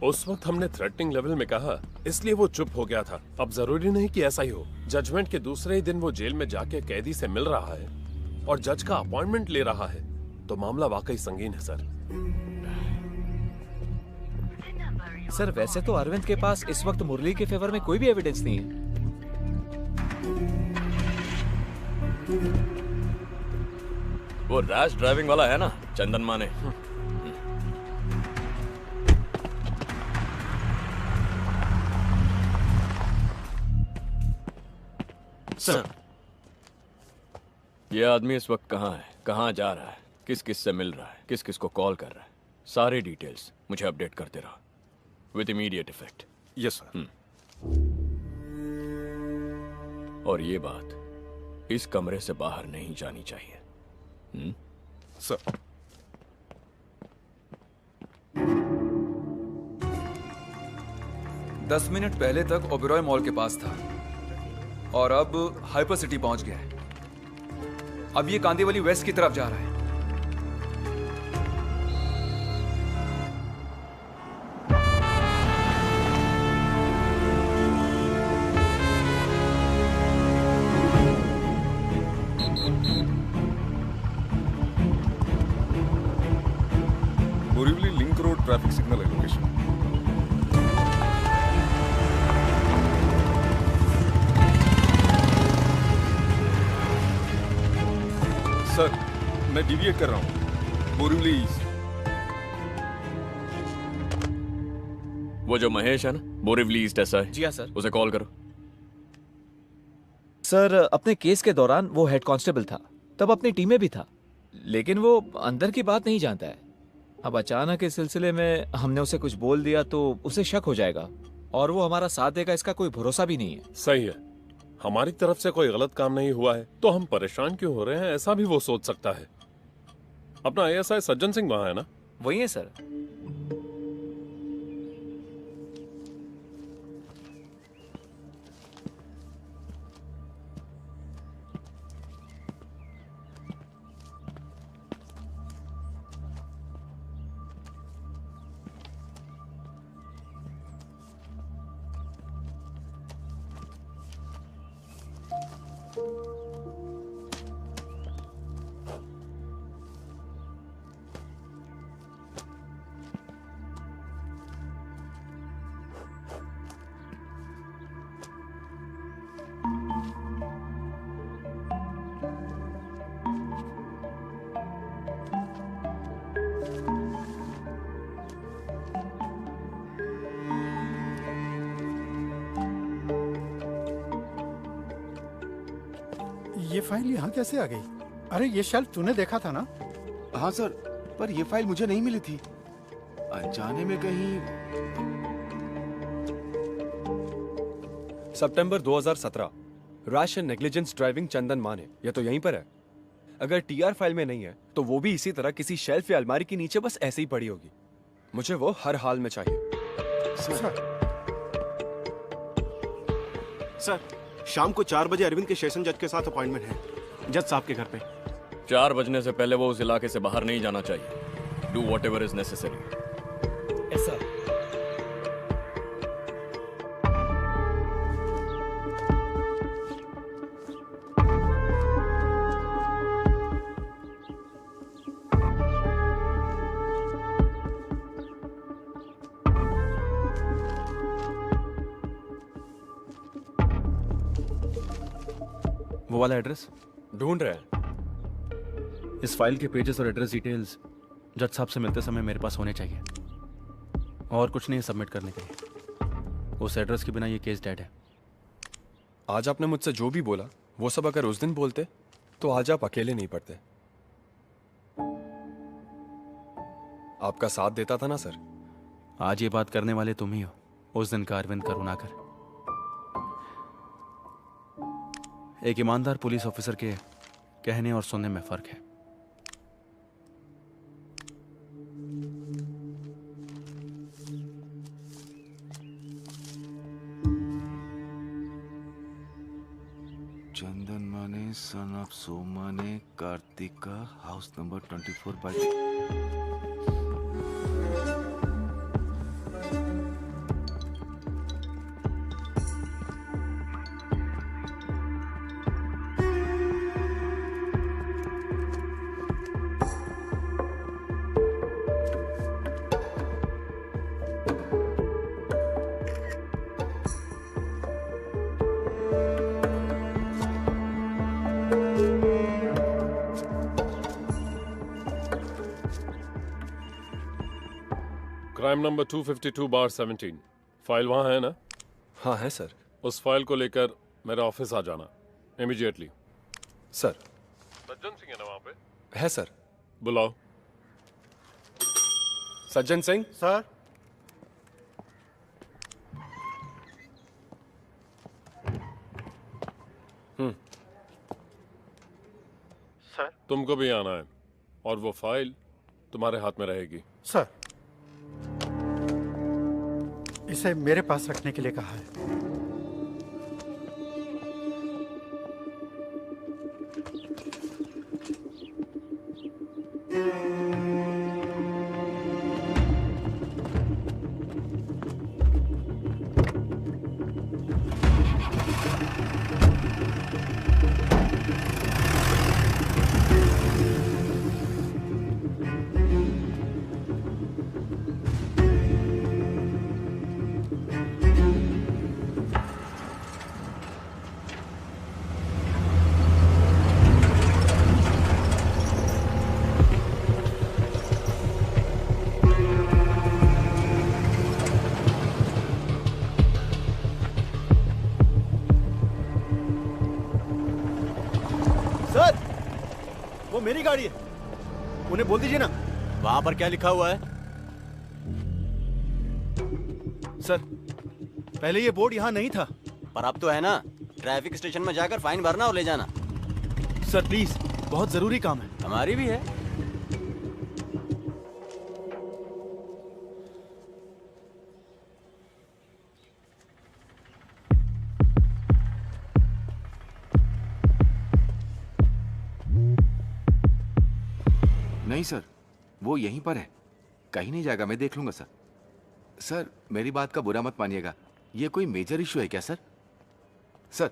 उस वक्त हमने थ्रेटनिंग लेवल में कहा, इसलिए वो चुप हो गया था। अब जरूरी नहीं कि ऐसा ही हो। जजमेंट के दूसरे ही दिन वो जेल में जाके कैदी से मिल रहा है और जज का अपॉइंटमेंट ले रहा है, तो मामला वाकई संगीन है सर। सर वैसे तो अरविंद के पास इस वक्त मुरली के फेवर में कोई भी एविडेंस नहीं है। वो रैश ड्राइविंग वाला है ना, चंदन माने। सर, ये आदमी इस वक्त कहाँ है, कहाँ जा रहा है, किस किस से मिल रहा है, किस किस को कॉल कर रहा है, सारे डिटेल्स मुझे अपडेट करते रहो with immediate effect. Yes sir. और ये बात इस कमरे से बाहर नहीं जानी चाहिए। सर। दस मिनट पहले तक ओबेरॉय मॉल के पास था और अब हाइपर सिटी पहुंच गया है। अब ये कांदीवली वेस्ट की तरफ जा रहा है। Borivali link road traffic signal है लोकेशन। सर मैं डिविएट कर रहा हूँ बोरीवली ईस्ट। वो जो महेश है ना, बोरिवली ईस्ट ऐसा है। जी हाँ सर। उसे कॉल करो। सर अपने केस के दौरान वो हेड कांस्टेबल था, तब अपनी टीम में भी था, लेकिन वो अंदर की बात नहीं जानता है। अब अचानक इस सिलसिले में हमने उसे कुछ बोल दिया तो उसे शक हो जाएगा और वो हमारा साथ देगा, इसका कोई भरोसा भी नहीं है। सही है, हमारी तरफ से कोई गलत काम नहीं हुआ है तो हम परेशान क्यों हो रहे हैं, ऐसा भी वो सोच सकता है। अपना ASI सज्जन सिंह वहां है ना? वही है सर। ये फाइल यहाँ कैसे आ गई? अरे ये शेल्फ तूने देखा था ना? हाँ सर, पर ये फाइल मुझे नहीं मिली थी। अनजाने में कहीं। सितंबर 2017, रैश एंड नेग्लिजेंस ड्राइविंग चंदन माने, ये तो यहीं पर है। अगर टीआर फाइल में नहीं है तो वो भी इसी तरह किसी शेल्फ या अलमारी के नीचे बस ऐसे ही पड़ी होगी। मुझे वो हर हाल में चाहिए। सर, शाम को 4 बजे अरविंद के सेशन जज के साथ अपॉइंटमेंट है, जज साहब के घर पे। 4 बजने से पहले वो उस इलाके से बाहर नहीं जाना चाहिए। Do what ever is necessary. Yes sir. वो वाला एड्रेस ढूंढ रहे हैं। इस फाइल के पेजेस और एड्रेस डिटेल्स जज साहब से मिलते समय मेरे पास होने चाहिए, और कुछ नहीं सबमिट करने के लिए। उस एड्रेस के बिना ये केस डेड है। आज आपने मुझसे जो भी बोला वो सब अगर उस दिन बोलते तो आज आप अकेले नहीं पड़ते। आपका साथ देता था ना सर। आज ये बात करने वाले तुम ही हो, उस दिन का अरविंद करुणाकर। एक ईमानदार पुलिस ऑफिसर के कहने और सुनने में फर्क है। चंदन माने सन ऑफ सोमा ने Kartika house number 24/। Crime number 252/17 file वहाँ है ना? हाँ है सर। उस फाइल को लेकर मेरे ऑफिस आ जाना इमीडिएटली। सर। सज्जन सिंह है ना वहाँ पे? है सर। बुलाओ। सज्जन सिंह। सर। सर। तुमको भी आना है और वो फाइल तुम्हारे हाथ में रहेगी। सर, इसे मेरे पास रखने के लिए कहा है। वो मेरी गाड़ी है, उन्हें बोल दीजिए ना। वहां पर क्या लिखा हुआ है? सर, पहले ये बोर्ड यहाँ नहीं था। पर अब तो है ना। ट्रैफिक स्टेशन में जाकर फाइन भरना और ले जाना। सर प्लीज, बहुत जरूरी काम है। हमारी भी है। नहीं सर, वो यहीं पर है, कहीं नहीं जाएगा, मैं देख लूंगा सर। सर मेरी बात का बुरा मत मानिएगा, ये कोई मेजर इशू है क्या सर? Sir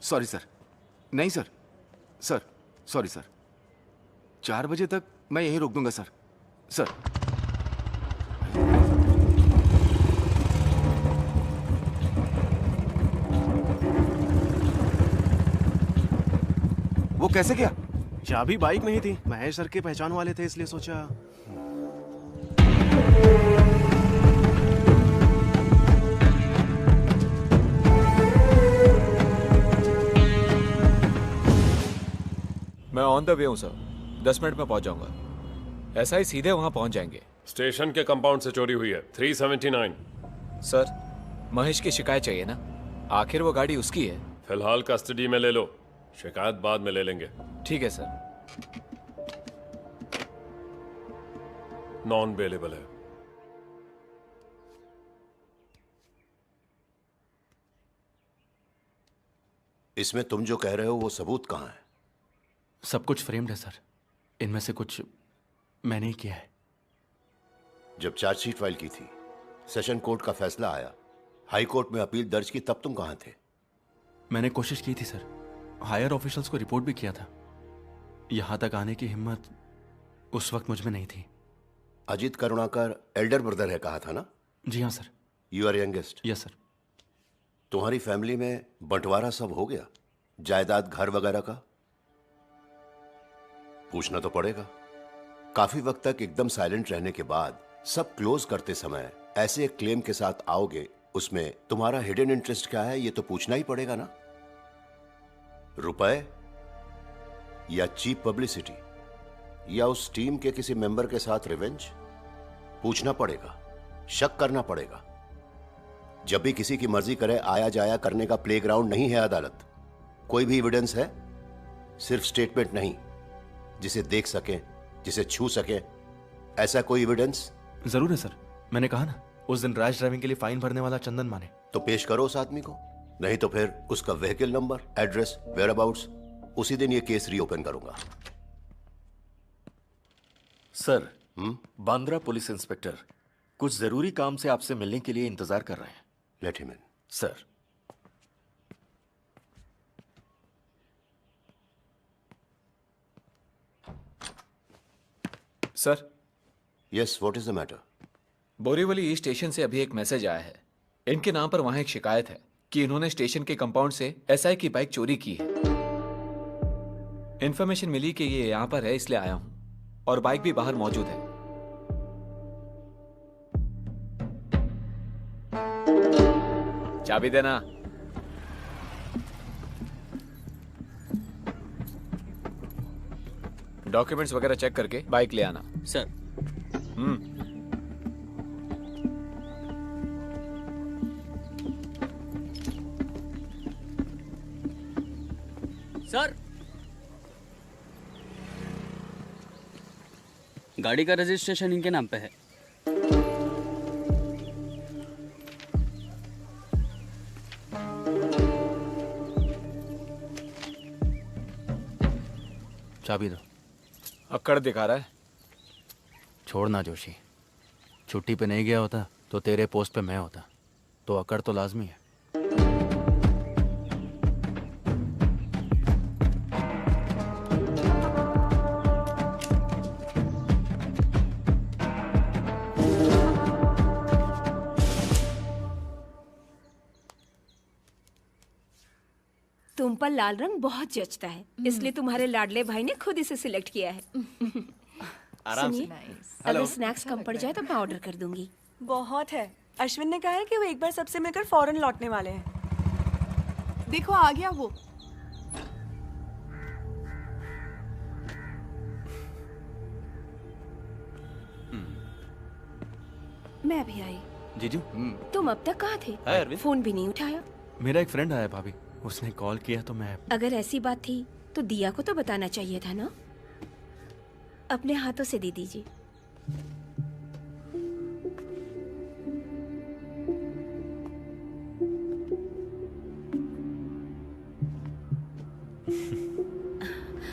sorry sir. नहीं सर, सर सॉरी सर। 4 बजे तक मैं यहीं रोक दूंगा सर। सर वो कैसे किया? चाबी बाइक में ही थी, महेश सर के पहचान वाले थे इसलिए सोचा। मैं ऑन द वे हूं सर, 10 मिनट में पहुंच जाऊंगा। ऐसा ही सीधे वहां पहुंच जाएंगे। स्टेशन के कंपाउंड से चोरी हुई है 379। सर महेश की शिकायत चाहिए ना, आखिर वो गाड़ी उसकी है। फिलहाल कस्टडी में ले लो, शिकायत बाद में ले लेंगे। ठीक है सर। नॉन बेलेबल है। इसमें तुम जो कह रहे हो वो सबूत कहाँ है? सब कुछ फ्रेम्ड है सर। इनमें से कुछ मैंने ही किया है। जब चार्जशीट फाइल की थी, सेशन कोर्ट का फैसला आया, हाई कोर्ट में अपील दर्ज की, तब तुम कहाँ थे? मैंने कोशिश की थी सर, हायर ऑफिशियल्स को रिपोर्ट भी किया था। यहां तक आने की हिम्मत उस वक्त मुझ में नहीं थी। अजीत करुणाकर एल्डर ब्रदर है कहा था ना? जी हाँ sir. You are youngest? Yes sir. तुम्हारी फैमिली में बंटवारा सब हो गया, जायदाद घर वगैरह का? पूछना तो पड़ेगा। काफी वक्त तक एकदम साइलेंट रहने के बाद सब क्लोज करते समय ऐसे एक क्लेम के साथ आओगे, उसमें तुम्हारा हिडन इंटरेस्ट क्या है ये तो पूछना ही पड़ेगा ना। रुपए या चीप पब्लिसिटी या उस टीम के किसी मेंबर के साथ रिवेंज? पूछना पड़ेगा, शक करना पड़ेगा। जब भी किसी की मर्जी करे आया जाया करने का प्लेग्राउंड नहीं है अदालत। कोई भी एविडेंस है? सिर्फ स्टेटमेंट नहीं, जिसे देख सके, जिसे छू सके, ऐसा कोई एविडेंस? जरूर है सर। मैंने कहा ना, उस दिन रैश ड्राइविंग के लिए फाइन भरने वाला चंदन माने। तो पेश करो उस आदमी को, नहीं तो फिर उसका व्हीकल नंबर, एड्रेस, वेयरअबाउट्स, उसी दिन ये केस रीओपन करूंगा। सर, बांद्रा पुलिस इंस्पेक्टर कुछ जरूरी काम से आपसे मिलने के लिए इंतजार कर रहे हैं। Let him in. Sir. Sir. Yes, what is the matter? Borivali east station से अभी एक मैसेज आया है। इनके नाम पर वहां एक शिकायत है कि इन्होंने स्टेशन के कंपाउंड से एसआई की बाइक चोरी की है। इन्फॉर्मेशन मिली कि ये यहां पर है, इसलिए आया हूं, और बाइक भी बाहर मौजूद है। चाबी देना। डॉक्यूमेंट्स वगैरह चेक करके बाइक ले आना। सर। सर, गाड़ी का रजिस्ट्रेशन इनके नाम पे है। चाबी दो। अक्कड़ दिखा रहा है। छोड़ना जोशी, छुट्टी पे नहीं गया होता तो तेरे पोस्ट पे मैं होता, तो अकड़ तो लाजमी है। तुम पर लाल रंग बहुत जचता है, इसलिए तुम्हारे लाडले भाई ने खुद इसे सिलेक्ट किया है। आराम से। सुनिए, अगर स्नैक्स कम पड़ जाए तो मैं ऑर्डर कर दूंगी। बहुत है। अश्विन ने कहा है कि वो एक बार सबसे मिलकर फौरन लौटने वाले हैं। देखो आ गया वो। मैं भी आई। जीजू। तुम अब तक कहाँ थे? हाय अरविंद। फोन भी नहीं उठाया। मेरा एक फ्रेंड आया भाभी, उसने कॉल किया तो मैं। अगर ऐसी बात थी तो दिया को तो बताना चाहिए था ना। अपने हाथों से दे दीजिए।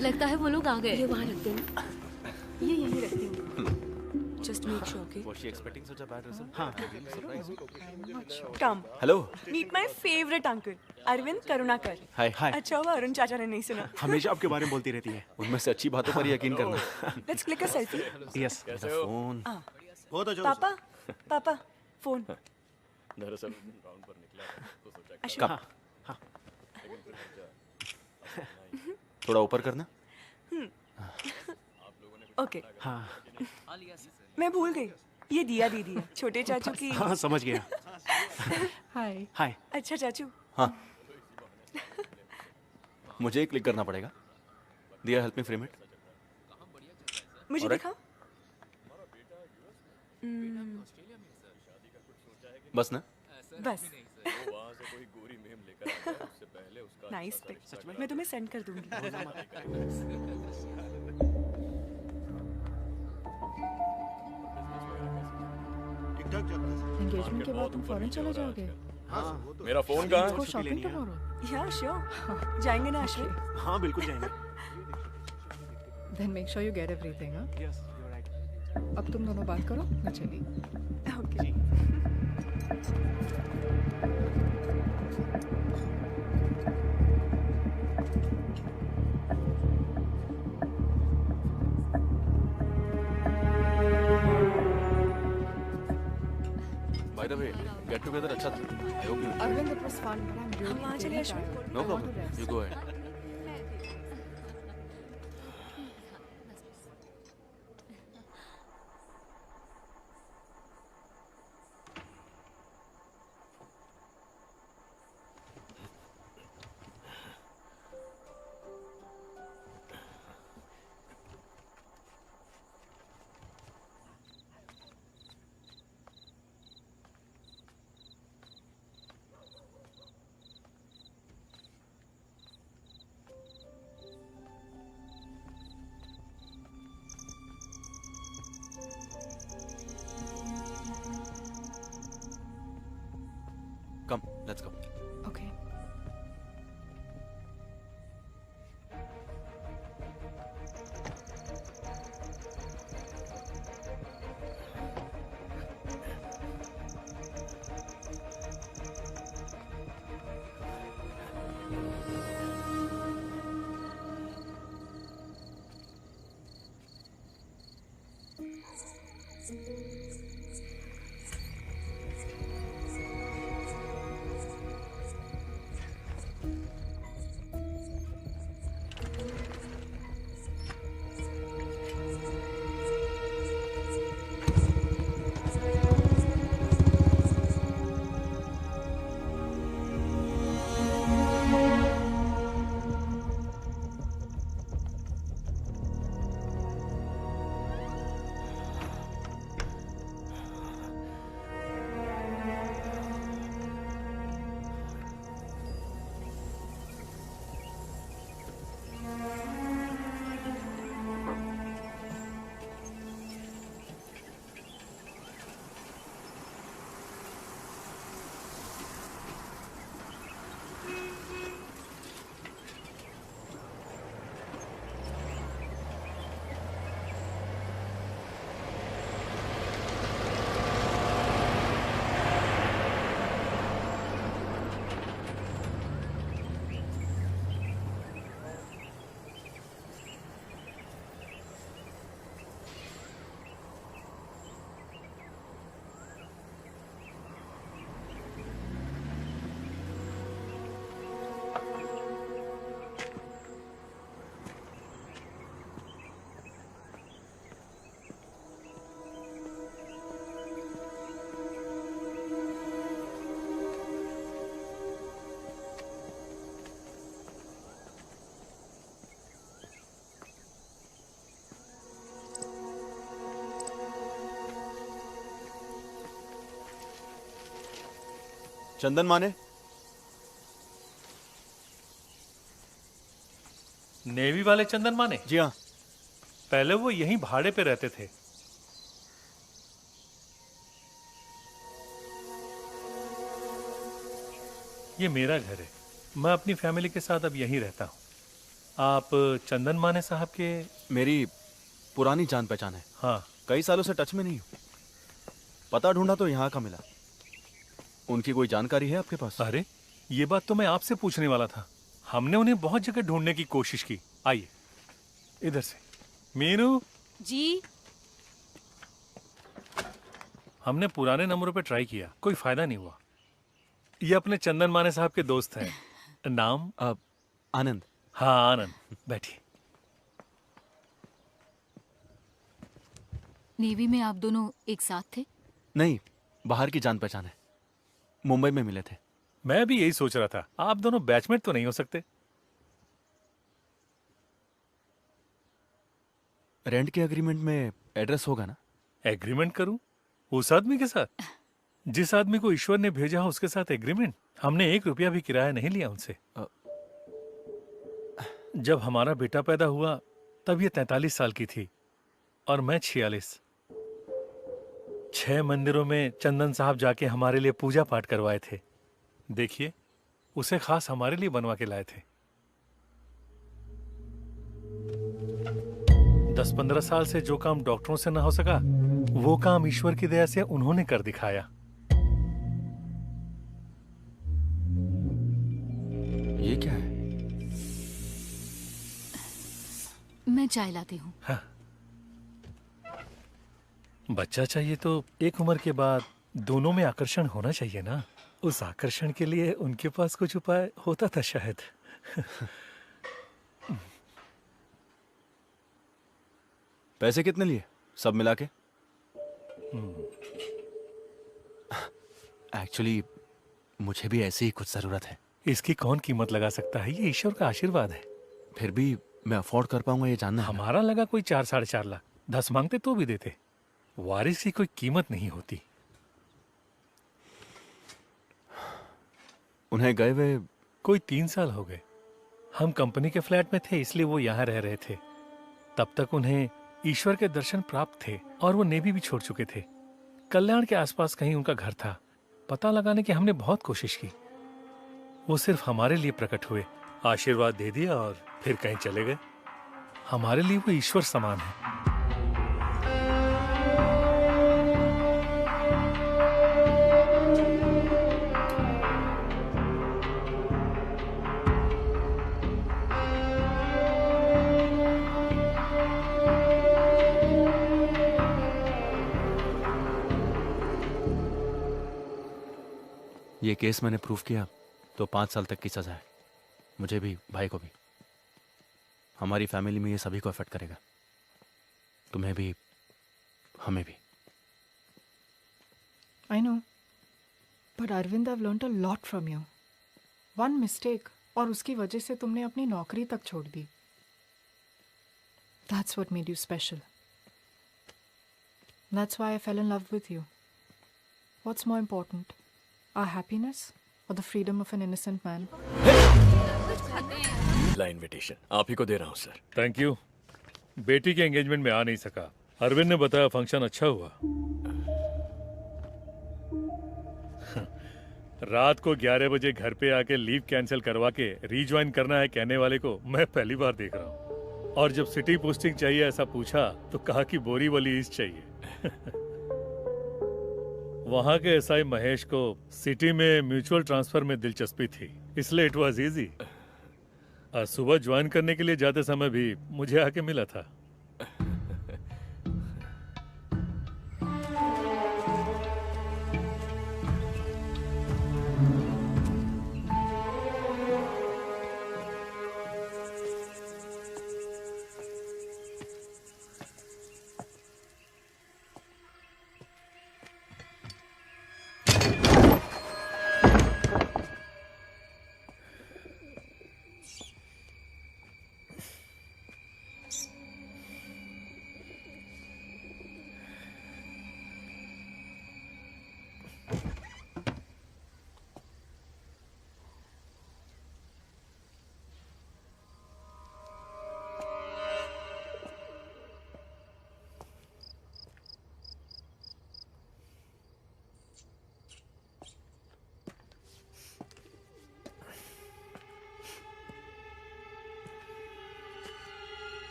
लगता है वो लोग आ गए। ये वहाँ रख देना। ये यहीं रख देंगे। Just make sure, okay? Was she expecting such a bad result? हाँ। Come. Hello. Meet my favorite uncle, Arvind Karunakar. Hi. Hi. अच्छा हुआ अरुण चाचा ने नहीं सुना। हमेशा आपके बारे में बोलती रहती है। उनमें से अच्छी बातों पर यकीन करना। Let's click a selfie. Yes. Phone. पापा, पापा, फोन। दरअसल ग्राउंड पर निकला तो सोचा कि अश्विन। हाँ। थोड़ा ऊपर करना। ओके। हाँ। मैं भूल गई, ये दिया दीदी है, छोटे चाचू की। हाँ समझ गया। हाय। हाय। अच्छा चाचू। हाँ। मुझे ही क्लिक करना पड़ेगा। दिया, हेल्प मी फ्रेम इट। मुझे दिखा। बस ना। बस। Nice pic. मैं तुम्हें सेंड कर दूंगी। ठीक ठाक चल रहा है सर। एंगेजमेंट के बाद तुम फॉरेन चले जाओगे? मेरा फोन कहाँ Let's go है? shopping tomorrow. या श्योर जाएंगे ना आश्रय? हाँ बिल्कुल जाएंगे। Then make sure you get everything, हाँ? Yes, you're right. अब तुम दोनों बात करो, मैं चली। Okay. By the way, get together अच्छा था। I hope you enjoyed. Arvind, it was fun, but I'm really हम वहाँ चले really आश्रय? tired. No I want to problem. rest. You go ahead. Come, let's go. Okay. चंदन माने? Navy वाले चंदन माने? जी हाँ। पहले वो यहीं भाड़े पे रहते थे। ये मेरा घर है। मैं अपनी फैमिली के साथ अब यहीं रहता हूँ। आप चंदन माने साहब के? मेरी पुरानी जान पहचान है। हाँ। कई सालों से टच में नहीं हूँ। पता ढूंढा तो यहाँ का मिला। उनकी कोई जानकारी है आपके पास? अरे ये बात तो मैं आपसे पूछने वाला था। हमने उन्हें बहुत जगह ढूंढने की कोशिश की। आइए इधर से। मीनू जी। हमने पुराने नंबरों पे ट्राई किया, कोई फायदा नहीं हुआ। ये अपने चंदन माने साहब के दोस्त हैं। नाम? आनंद। हाँ आनंद, बैठिए। नेवी में आप दोनों एक साथ थे? नहीं, बाहर की जान पहचान है। मुंबई में मिले थे। मैं भी यही सोच रहा था, आप दोनों बैचमेट तो नहीं हो सकते? रेंट के एग्रीमेंट में एड्रेस होगा ना? एग्रीमेंट करूं? उस आदमी के साथ? जिस आदमी को ईश्वर ने भेजा हो उसके साथ एग्रीमेंट? हमने 1 रुपया भी किराया नहीं लिया उनसे। जब हमारा बेटा पैदा हुआ तब ये 43 साल की थी और मैं 46। 6 मंदिरों में चंदन साहब जाके हमारे लिए पूजा पाठ करवाए थे। देखिए, उसे खास हमारे लिए बनवा के लाए थे। 10-15 साल से जो काम डॉक्टरों से ना हो सका, वो काम ईश्वर की दया से उन्होंने कर दिखाया। ये क्या है? मैं चाय लाती हूँ। हाँ। बच्चा चाहिए तो एक उम्र के बाद दोनों में आकर्षण होना चाहिए ना। उस आकर्षण के लिए उनके पास कुछ उपाय होता था शायद। पैसे कितने लिए सब मिला के? एक्चुअली मुझे भी ऐसी ही कुछ जरूरत है। इसकी कौन कीमत लगा सकता है? ये ईश्वर का आशीर्वाद है। फिर भी मैं अफोर्ड कर पाऊंगा ये जानना है। हमारा लगा कोई 4-4.5 लाख। 10 मांगते तो भी देते। वारिस की कोई कीमत नहीं होती। उन्हें गए हुए कोई 3 साल हो गए। हम कंपनी के फ्लैट में थे, इसलिए वो यहाँ रह रहे थे। तब तक उन्हें ईश्वर के दर्शन प्राप्त थे और वो नेवी भी छोड़ चुके थे। कल्याण के आसपास कहीं उनका घर था। पता लगाने की हमने बहुत कोशिश की। वो सिर्फ हमारे लिए प्रकट हुए, आशीर्वाद दे दिया और फिर कहीं चले गए। हमारे लिए वो ईश्वर समान है। ये केस मैंने प्रूफ किया तो 5 साल तक की सजा है। मुझे भी, भाई को भी। हमारी फैमिली में ये सभी को अफेक्ट करेगा। तुम्हें भी, हमें भी। I know. But Arvind, I've learned a lot from you. One mistake और उसकी वजह से तुमने अपनी नौकरी तक छोड़ दी। That's what made you special. That's why I fell in love with you. What's more important? Our happiness or the freedom of an innocent man? ला इनविटेशन आप ही को दे रहा हूँ सर। Thank you. बेटी के एंगेजमेंट में आ नहीं सका। अरविंद ने बताया फंक्शन अच्छा हुआ। रात को 11 बजे घर पे आके लीव कैंसिल करवा के रीज्वाइन करना है कहने वाले को मैं पहली बार देख रहा हूँ। और जब सिटी पोस्टिंग चाहिए ऐसा पूछा तो कहा कि बोरीवली ईस्ट चाहिए। वहां के एसआई महेश को सिटी में म्यूचुअल ट्रांसफर में दिलचस्पी थी, इसलिए इट वाज इजी। सुबह ज्वाइन करने के लिए जाते समय भी मुझे आके मिला था।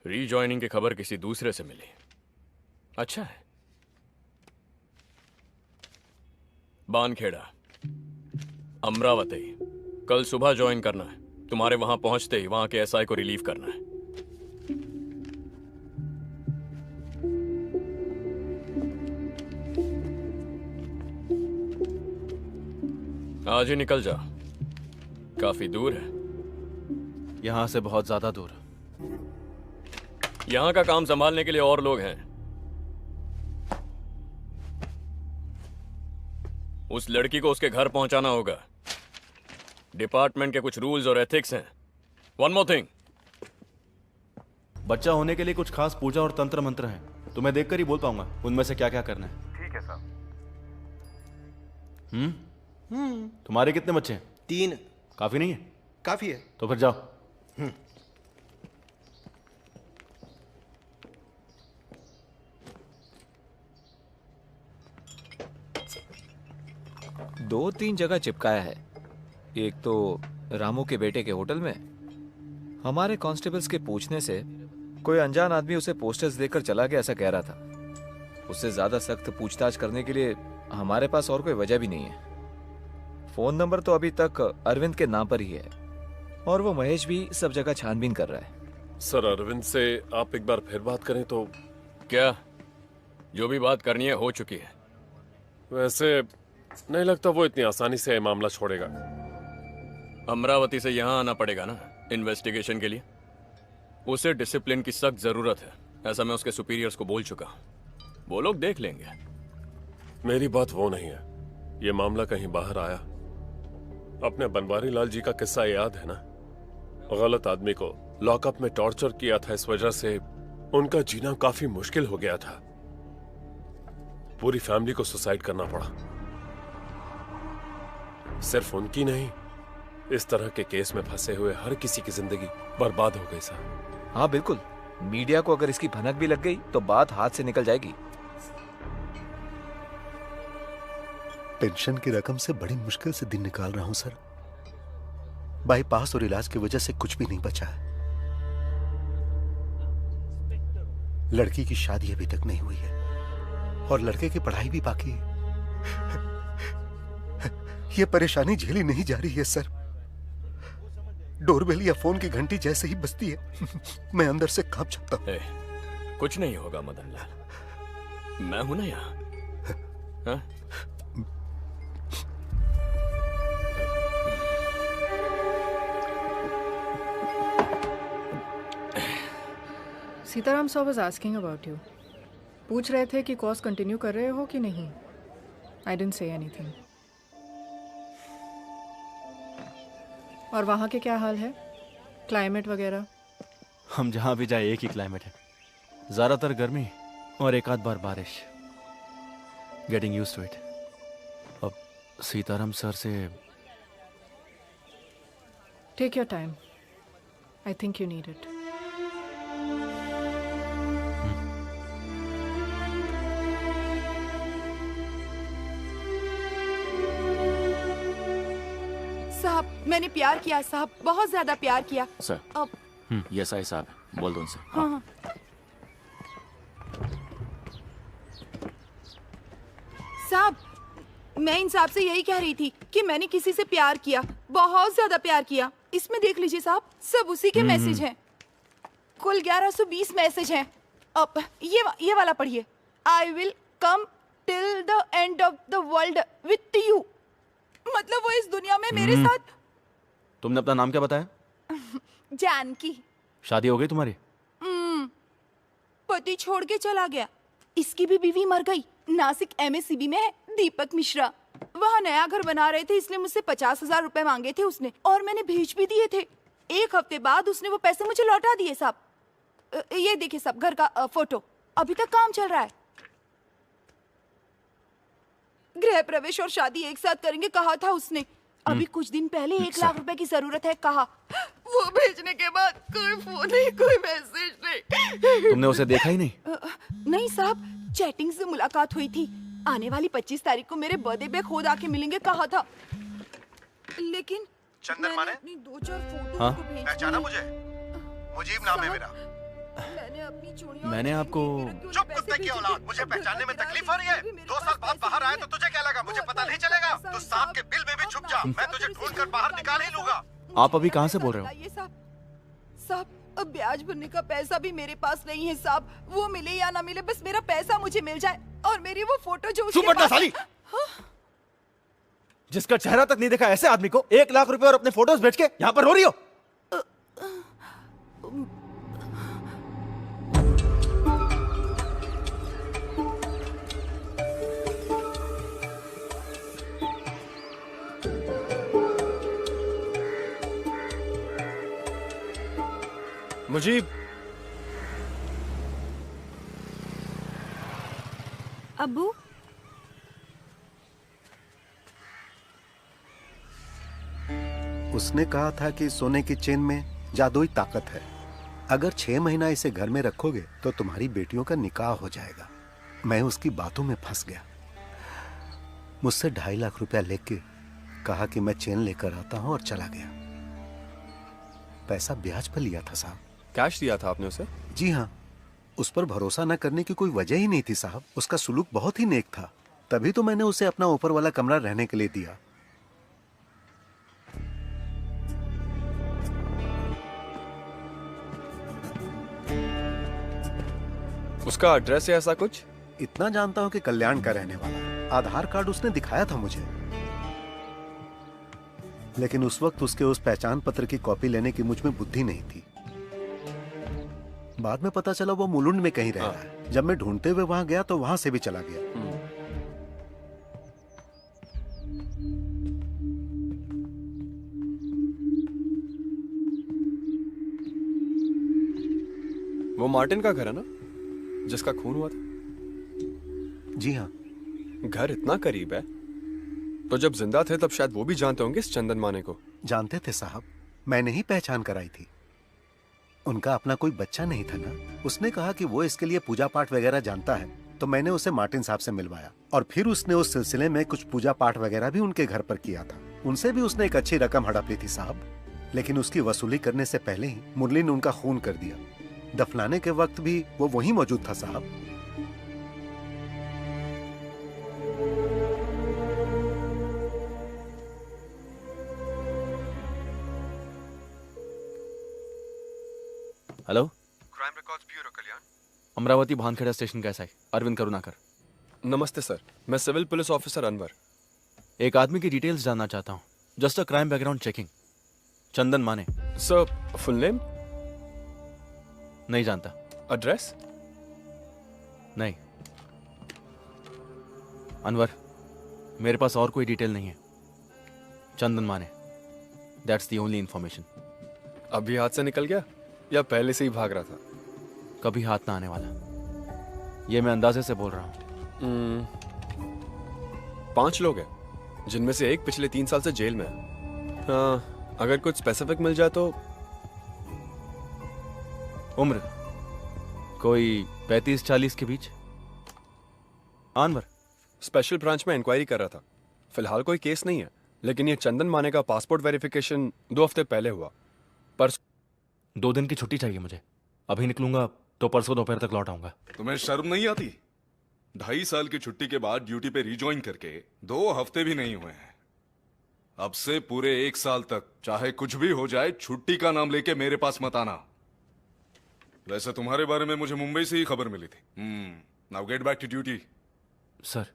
रीजॉइनिंग की खबर किसी दूसरे से मिली। अच्छा है। बानखेड़ा, अमरावती, कल सुबह ज्वाइन करना है। तुम्हारे वहां पहुंचते ही वहां के एसआई को रिलीव करना है। आज ही निकल जा, काफी दूर है। यहां से बहुत ज्यादा दूर। यहां का काम संभालने के लिए और लोग हैं। उस लड़की को उसके घर पहुंचाना होगा। डिपार्टमेंट के कुछ रूल्स और एथिक्स हैं। वन मोर थिंग, बच्चा होने के लिए कुछ खास पूजा और तंत्र मंत्र हैं। तुम्हें देखकर ही बोल पाऊंगा उनमें से क्या क्या करना है। ठीक है साहब। तुम्हारे कितने बच्चे हैं? 3। काफी नहीं है? काफी है। तो फिर जाओ। दो तीन जगह चिपकाया है। एक तो रामू के बेटे के होटल में। हमारे कांस्टेबल्स के पूछने से कोई अनजान आदमी उसे पोस्टर्स देकर चला गया, ऐसा कह रहा था। उससे ज्यादा सख्त पूछताछ करने के लिए हमारे पास और कोई वजह भी नहीं है। फोन नंबर तो अभी तक अरविंद के नाम पर ही है और वो महेश भी सब जगह छानबीन कर रहा है। सर, अरविंद से आप एक बार फिर बात करें तो। क्या? जो भी बात करनी है हो चुकी है। वैसे नहीं लगता वो इतनी आसानी से मामला छोड़ेगा। अमरावती से यहाँ आना पड़ेगा ना इन्वेस्टिगेशन के लिए। उसे डिसिप्लिन की सख्त जरूरत है, ऐसा मैं उसके सुपीरियर्स को बोल चुका। वो लोग देख लेंगे। मेरी बात वो नहीं है, ये मामला कहीं बाहर आया। अपने बनवारी लाल जी का किस्सा याद है ना? गलत आदमी को लॉकअप में टॉर्चर किया था, इस वजह से उनका जीना काफी मुश्किल हो गया था। पूरी फैमिली को सुसाइड करना पड़ा। सिर्फ उनकी नहीं, इस तरह के केस में फंसे हुए हर किसी की जिंदगी बर्बाद हो गई सर। हाँ बिल्कुल, मीडिया को अगर इसकी भनक भी लग गई तो बात हाथ से निकल जाएगी। पेंशन की रकम से बड़ी मुश्किल से दिन निकाल रहा हूं सर। बाईपास और इलाज की वजह से कुछ भी नहीं बचा है। लड़की की शादी अभी तक नहीं हुई है और लड़के की पढ़ाई भी बाकी है। यह परेशानी झेली नहीं जा रही है सर। डोरबेल या फोन की घंटी जैसे ही बजती है मैं अंदर से कांप जाता हूं। कुछ नहीं होगा मदन लाल, मैं हूं ना यहाँ। हाँ? Sitaram sir was asking about you. पूछ रहे थे कि कोर्स कंटिन्यू कर रहे हो कि नहीं। I didn't say anything. और वहाँ के क्या हाल है, क्लाइमेट वगैरह? हम जहां भी जाए एक ही क्लाइमेट है, ज्यादातर गर्मी और एक आध बार बारिश। Getting used to it. अब सीताराम सर से take your time, I think you need it. साहब, मैंने प्यार किया साहब, बहुत ज्यादा प्यार किया। सर, अब ये एसआई साहब है, बोल दो उनसे। हाँ हाँ। साहब, मैं इन साहब से यही कह रही थी कि मैंने किसी से प्यार किया, बहुत ज्यादा प्यार किया। इसमें देख लीजिए साहब, सब उसी के मैसेज हैं। कुल 1120 मैसेज हैं। अब ये वाला पढ़िए। I will come till the end of the world with you. मतलब वो इस दुनिया में मेरे साथ। तुमने अपना नाम क्या बताया? जानकी। शादी हो गई तुम्हारी? पति छोड़ के चला गया। इसकी भी बीवी मर गई। नासिक MSCB में है, दीपक मिश्रा। वहाँ नया घर बना रहे थे, इसलिए मुझसे 50,000 रुपए मांगे थे उसने, और मैंने भेज भी दिए थे। एक हफ्ते बाद उसने वो पैसे मुझे लौटा दिए साहब। ये देखिए साहब, घर का फोटो। अभी तक काम चल रहा है। गृह प्रवेश और शादी एक साथ करेंगे कहा था उसने। अभी कुछ दिन पहले 1 लाख रुपए की जरूरत है कहा। वो भेजने के बाद कोई फोन नहीं, कोई मैसेज नहीं। तुमने उसे देखा ही नहीं? नहीं साहब, चैटिंग से मुलाकात हुई थी। आने वाली 25 तारीख को मेरे बर्थडे पे खुद आके मिलेंगे कहा था। लेकिन चंदन माने? अपनी 2-4 फोटो हाँ? को भेज पहचाना मुझे? मुजीब नाम है मेरा। मैंने अपनी चूड़ियों मैंने आपको चुप कुत्ते की औलाद, मुझे पहचानने में तकलीफ हो रही है? 2 साल बाद बाहर आया तो तुझे क्या लगा मुझे पता नहीं चलेगा? तू सांप के बिल में भी छुप जा, मैं तुझे ढूंढकर बाहर निकाल ही लूंगा। आप अभी कहाँ से बोल रहे हो? ये साहब, अब ब्याज भरने का पैसा भी मेरे पास नहीं है साहब। वो मिले या ना मिले, बस मेरा पैसा मुझे मिल जाए और मेरी वो फोटो जो उसके चुप पास साली। जिसका चेहरा तक नहीं देखा ऐसे आदमी को 1 लाख रुपए और अपने फोटोज बेच के यहाँ पर रो रही हो? मुजीब, अब्बू, उसने कहा था कि सोने की चेन में जादुई ताकत है। अगर 6 महीना इसे घर में रखोगे तो तुम्हारी बेटियों का निकाह हो जाएगा। मैं उसकी बातों में फंस गया। मुझसे 2.5 लाख रुपया लेके कहा कि मैं चेन लेकर आता हूं और चला गया। पैसा ब्याज पर लिया था साहब। कैश दिया था आपने उसे? जी हाँ, उस पर भरोसा न करने की कोई वजह ही नहीं थी साहब। उसका सुलूक बहुत ही नेक था, तभी तो मैंने उसे अपना ऊपर वाला कमरा रहने के लिए दिया। उसका एड्रेस है ऐसा कुछ? इतना जानता हूं कि कल्याण का रहने वाला है। आधार कार्ड उसने दिखाया था मुझे, लेकिन उस वक्त उसके उस पहचान पत्र की कॉपी लेने की मुझ में बुद्धि नहीं थी। बाद में पता चला वो मुलुंड में कहीं रह रहा है। जब मैं ढूंढते हुए वहां गया तो वहां से भी चला गया। वो मार्टिन का घर है ना, जिसका खून हुआ था? जी हाँ। घर इतना करीब है तो जब जिंदा थे तब शायद वो भी जानते होंगे इस चंदन माने को। जानते थे साहब, मैंने ही पहचान कराई थी। उनका अपना कोई बच्चा नहीं था ना। उसने कहा कि वो इसके लिए पूजा पाठ वगैरह जानता है, तो मैंने उसे मार्टिन साहब से मिलवाया और फिर उसने उस सिलसिले में कुछ पूजा पाठ वगैरह भी उनके घर पर किया था। उनसे भी उसने एक अच्छी रकम हड़प ली थी साहब, लेकिन उसकी वसूली करने से पहले ही मुरली ने उनका खून कर दिया। दफनाने के वक्त भी वो वहीं मौजूद था साहब। हेलो, क्राइम रिकॉर्ड्स ब्यूरो कल्याण। अमरावती भानखेड़ा स्टेशन कैसा है? अरविंद करुणाकर। नमस्ते सर, मैं सिविल पुलिस ऑफिसर अनवर। एक आदमी की डिटेल्स जानना चाहता हूँ। Just a crime background checking. Chandan Mane. Sir, full name? नहीं जानता। एड्रेस? नहीं। अनवर, मेरे पास और कोई डिटेल नहीं है। चंदन माने, दैट्स द ओनली इंफॉर्मेशन। अभी हाथ से निकल गया या पहले से ही भाग रहा था? कभी हाथ ना आने वाला, ये मैं अंदाजे से बोल रहा हूँ। 5 लोग हैं, जिनमें से एक पिछले 3 साल से जेल में है। हाँ, अगर कुछ स्पेसिफिक मिल जाए तो। उम्र कोई 35-40 के बीच। अनवर, स्पेशल ब्रांच में इंक्वायरी कर रहा था। फिलहाल कोई केस नहीं है, लेकिन ये चंदन माने का पासपोर्ट वेरिफिकेशन 2 हफ्ते पहले हुआ। परसों 2 दिन की छुट्टी चाहिए मुझे। अभी निकलूंगा तो परसों दोपहर तक लौट आऊंगा। तुम्हें शर्म नहीं आती? 2.5 साल की छुट्टी के बाद ड्यूटी पे रिज्वाइन करके 2 हफ्ते भी नहीं हुए हैं। अब से पूरे 1 साल तक चाहे कुछ भी हो जाए, छुट्टी का नाम लेके मेरे पास मत आना। वैसे तुम्हारे बारे में मुझे मुंबई से ही खबर मिली थी। Now get back to duty. Sir.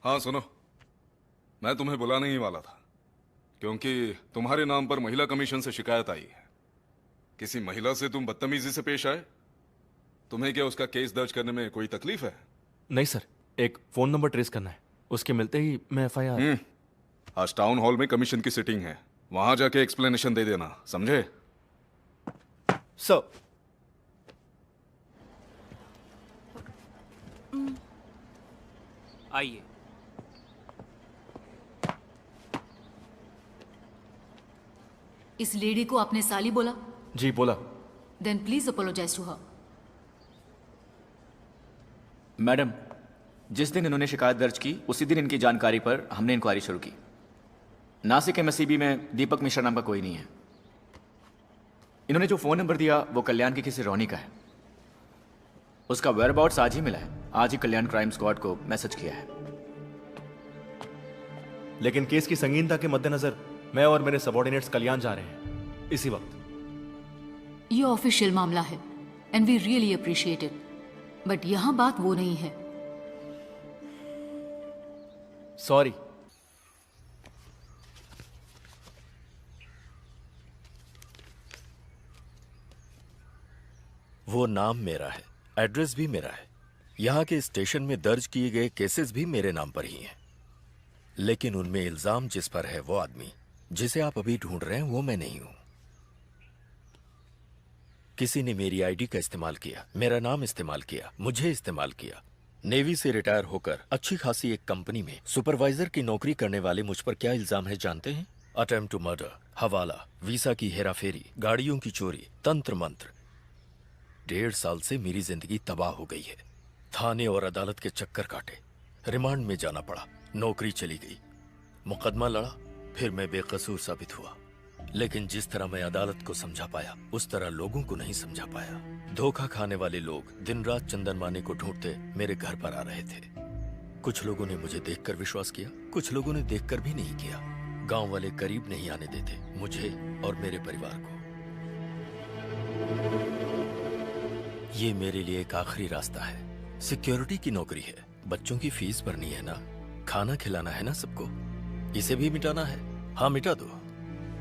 हाँ सुनो, मैं तुम्हें बुलाने ही वाला था, क्योंकि तुम्हारे नाम पर महिला कमीशन से शिकायत आई है। किसी महिला से तुम बदतमीजी से पेश आए। तुम्हें क्या उसका केस दर्ज करने में कोई तकलीफ है? नहीं सर, एक फोन नंबर ट्रेस करना है, उसके मिलते ही मैं FIR। आज टाउन हॉल में कमीशन की सिटिंग है, वहां जाके एक्सप्लेनेशन दे देना, समझे? सर। आइए। इस लेडी को आपने साली बोला? जी बोला। Then please apologise to her. Madam, जिस दिन इन्होंने शिकायत दर्ज की उसी दिन इनकी जानकारी पर हमने इंक्वायरी शुरू की। नासिक MSCB में दीपक मिश्रा नाम का कोई नहीं है। इन्होंने जो फोन नंबर दिया वो कल्याण की किसी रोनी का है। उसका वेयरअबाउट्स आज ही मिला है। आज ही कल्याण क्राइम स्क्वाड को मैसेज किया है। लेकिन केस की संगीनता के मद्देनजर मैं और मेरे सबॉर्डिनेट्स कल्याण जा रहे हैं इसी वक्त। ये ऑफिशियल मामला है and we really appreciate it, but यहाँ बात वो नहीं है। सॉरी। वो नाम मेरा है, एड्रेस भी मेरा है, यहाँ के स्टेशन में दर्ज किए गए केसेस भी मेरे नाम पर ही हैं। लेकिन उनमें इल्जाम जिस पर है वो आदमी जिसे आप अभी ढूंढ रहे हैं वो मैं नहीं हूं। किसी ने मेरी आईडी का इस्तेमाल किया, मेरा नाम इस्तेमाल किया, मुझे इस्तेमाल किया। नेवी से रिटायर होकर अच्छी खासी एक कंपनी में सुपरवाइजर की नौकरी करने वाले मुझ पर क्या इल्जाम है जानते हैं? अटेम्प्ट टू मर्डर, हवाला, वीसा की हेराफेरी, गाड़ियों की चोरी, तंत्र मंत्र। 1.5 साल से मेरी जिंदगी तबाह हो गई है। थाने और अदालत के चक्कर काटे, रिमांड में जाना पड़ा, नौकरी चली गई, मुकदमा लड़ा, फिर मैं बेकसूर साबित हुआ। लेकिन जिस तरह मैं अदालत को समझा पाया उस तरह लोगों को नहीं समझा पाया। धोखा खाने वाले लोग दिन रात चंदन माने को ढूंढते मेरे घर पर आ रहे थे। कुछ लोगों ने मुझे देखकर विश्वास किया, कुछ लोगों ने देखकर भी नहीं किया। गांव वाले करीब नहीं आने देते मुझे और मेरे परिवार को। ये मेरे लिए एक आखिरी रास्ता है। सिक्योरिटी की नौकरी है, बच्चों की फीस भरनी है ना, खाना खिलाना है ना सबको। इसे भी मिटाना है? हाँ मिटा दो।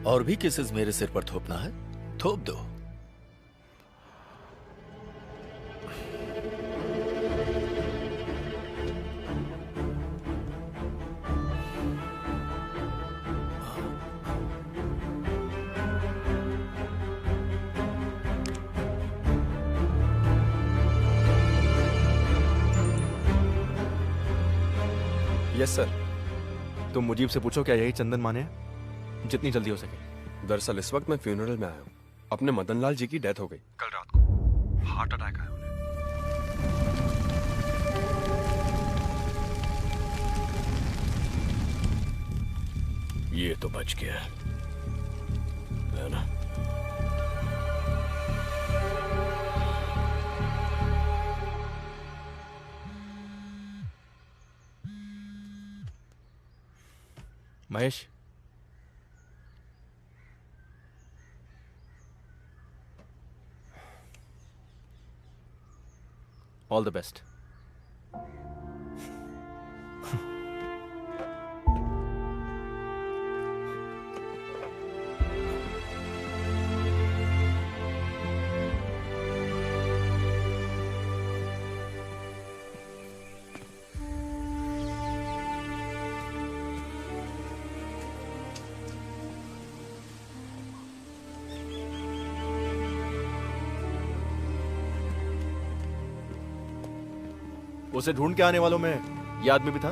और भी केसेस मेरे सिर पर थोपना है, थोप दो। Yes sir. तुम मुजीब से पूछो क्या यही चंदन माने हैं? जितनी जल्दी हो सके। दरअसल इस वक्त मैं फ्यूनरल में आया हूँ। अपने मदन लाल जी की डेथ हो गई कल रात को। हार्ट अटैक आया उन्हें। ये तो बच गया है ना? Mahesh, all the best. उसे ढूंढ के आने वालों में ये आदमी भी था।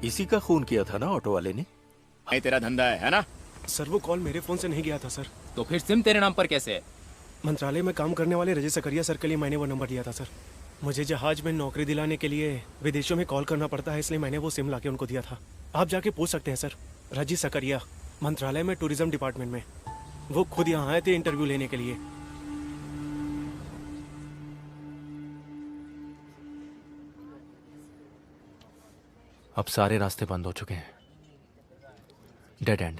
इसी का खून किया था ना ऑटो वाले ने? तेरा धंधा है ना? सर वो कॉल मेरे फोन से नहीं गया था सर। तो फिर सिम तेरे नाम पर कैसे है? मंत्रालय में काम करने वाले रजत सकरिया सर के लिए मैंने वो नंबर दिया था सर। मुझे जहाज में नौकरी दिलाने के लिए विदेशों में कॉल करना पड़ता है, इसलिए मैंने वो सिम लाके उनको दिया था। आप जाके पूछ सकते हैं सर। रजत सकरिया, मंत्रालय में टूरिज्म डिपार्टमेंट में। वो खुद यहाँ आए थे इंटरव्यू लेने के लिए। अब सारे रास्ते बंद हो चुके हैं। Dead and.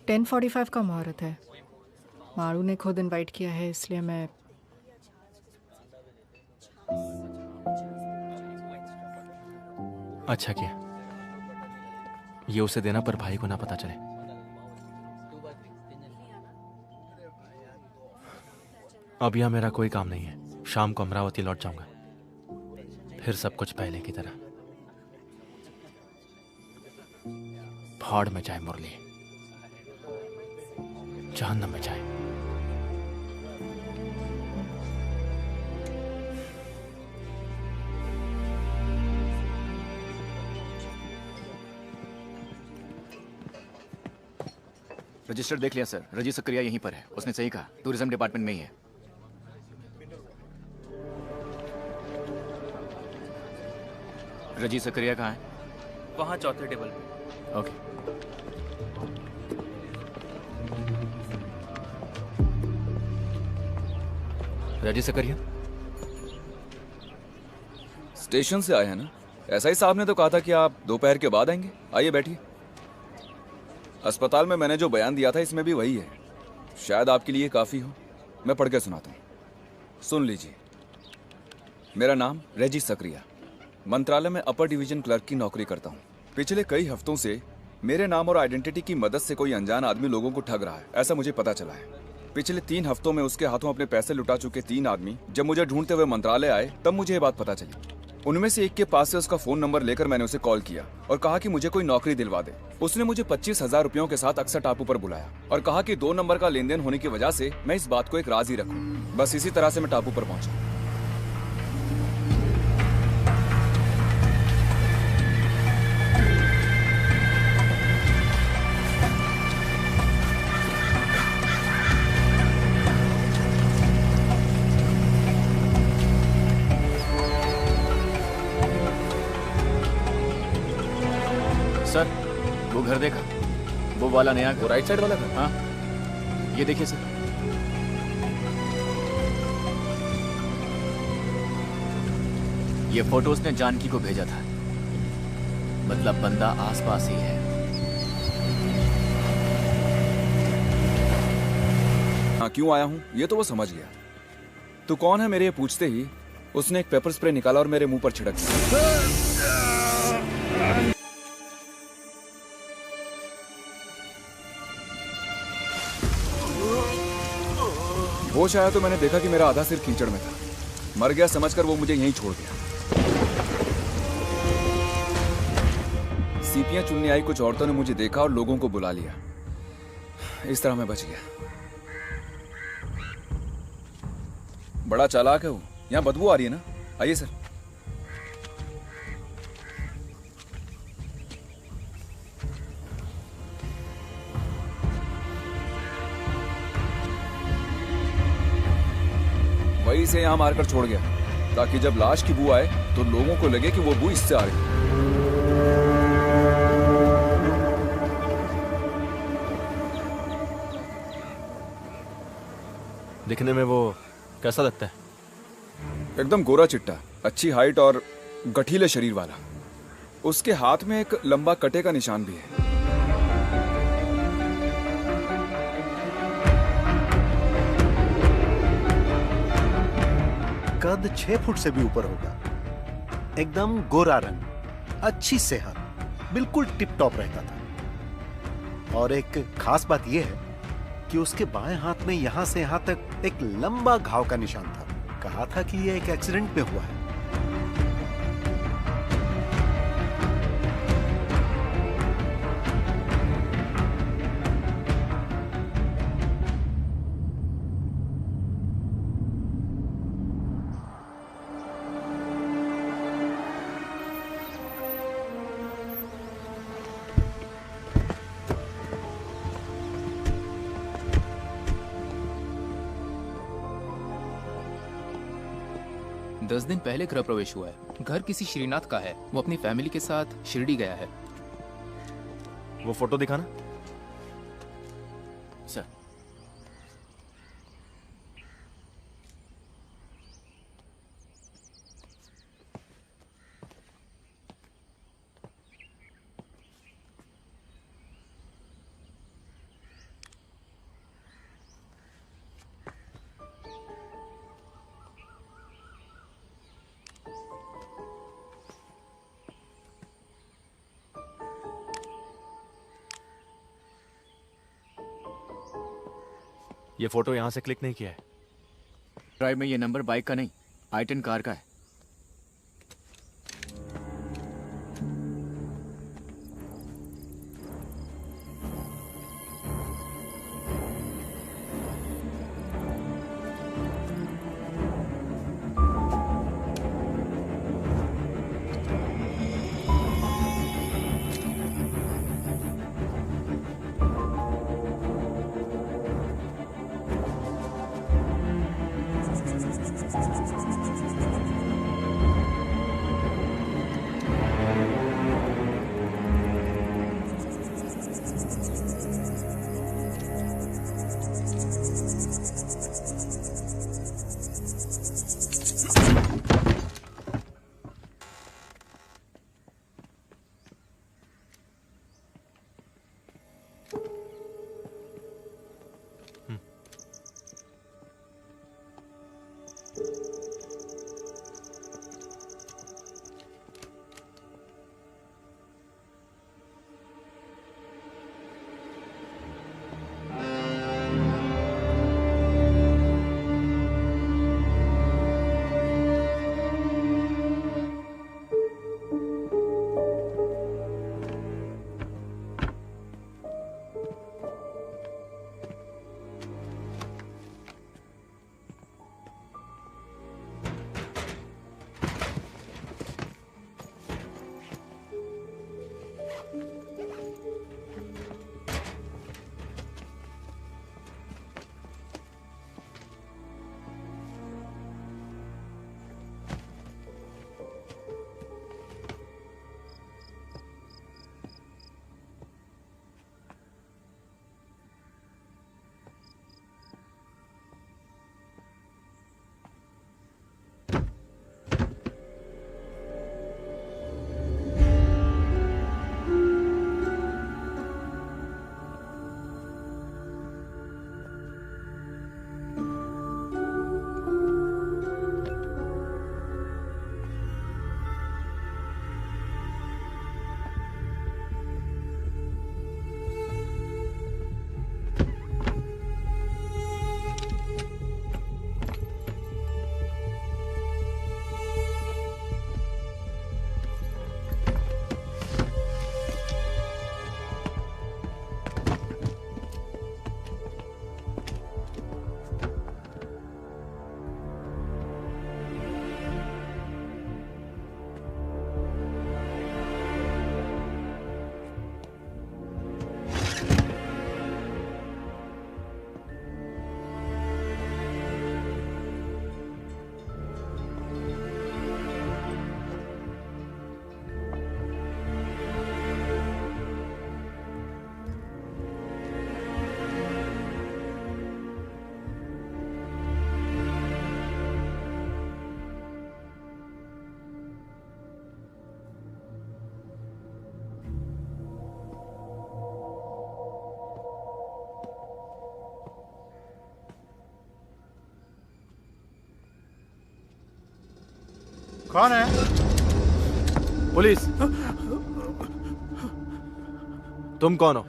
10:45 का मुहूर्त है। मारू ने खुद इनवाइट किया है, इसलिए मैं अच्छा किया ये उसे देना, पर भाई को ना पता चले। अब यहां मेरा कोई काम नहीं है। शाम को अमरावती लौट जाऊंगा, फिर सब कुछ पहले की तरह। फाड़ में जाए मुरली, जहन्नम में जाए। रजिस्टर देख लिया सर। रजी सकरिया यहीं पर है। उसने सही कहा, टूरिज्म डिपार्टमेंट में ही है। रजी सकरिया कहाँ है? वहाँ चौथे टेबल पे। ओके। रजी सकरिया स्टेशन से आए हैं ना? एसआई साहब ने तो कहा था कि आप दोपहर के बाद आएंगे। आइए बैठिए। अस्पताल में मैंने जो बयान दिया था इसमें भी वही है। शायद आपके लिए काफ़ी हो। मैं पढ़ के सुनाता हूँ, सुन लीजिए। मेरा नाम रेजी सकरिया, मंत्रालय में अपर डिवीजन क्लर्क की नौकरी करता हूँ। पिछले कई हफ्तों से मेरे नाम और आइडेंटिटी की मदद से कोई अनजान आदमी लोगों को ठग रहा है, ऐसा मुझे पता चला है। पिछले 3 हफ्तों में उसके हाथों अपने पैसे लुटा चुके 3 आदमी जब मुझे ढूंढते हुए मंत्रालय आए तब मुझे ये बात पता चली। उनमें से एक के पास से उसका फोन नंबर लेकर मैंने उसे कॉल किया और कहा कि मुझे कोई नौकरी दिलवा दे। उसने मुझे 25,000 रुपयों के साथ अक्सर टापू पर बुलाया और कहा कि 2 नंबर का लेन देन होने की वजह से मैं इस बात को एक राज ही रखूं। बस इसी तरह से मैं टापू पर पहुंचा। सर, वो घर देखा? वो वाला नया घर, राइट साइड वाला घर? हाँ, ये देखिए सर। ये फोटो उसने जानकी को भेजा था, मतलब बंदा आसपास ही है। हाँ, क्यों आया हूँ ये तो वो समझ गया। तू कौन है मेरे ये पूछते ही उसने एक पेपर स्प्रे निकाला और मेरे मुंह पर छिड़क दिया। होश आया तो मैंने देखा कि मेरा आधा सिर कीचड़ में था। मर गया समझकर वो मुझे यहीं छोड़ गया। सीपियां चुनने आई कुछ औरतों ने मुझे देखा और लोगों को बुला लिया। इस तरह मैं बच गया। बड़ा चालाक है वो। यहाँ बदबू आ रही है ना? आइए सर। वही से यहाँ मारकर छोड़ गया ताकि जब लाश की बू आए तो लोगों को लगे कि वो बू इससे आ रही है। दिखने में वो कैसा लगता है? एकदम गोरा चिट्टा, अच्छी हाइट और गठीले शरीर वाला। उसके हाथ में एक लंबा कटे का निशान भी है। कद 6 फुट से भी ऊपर होगा, एकदम गोरा रंग, अच्छी सेहत, बिल्कुल टिप टॉप रहता था। और एक खास बात यह है कि उसके बाएं हाथ में यहां से यहां तक एक लंबा घाव का निशान था। कहा था कि यह एक एक्सीडेंट में हुआ है। दस दिन पहले गृह प्रवेश हुआ है। घर किसी श्रीनाथ का है। वो अपनी फैमिली के साथ शिरडी गया है। वो फोटो दिखाना। सर, ये फोटो यहां से क्लिक नहीं किया है। ड्राइव में ये नंबर बाइक का नहीं, i10 कार का है। कौन है? पुलिस। तुम कौन हो?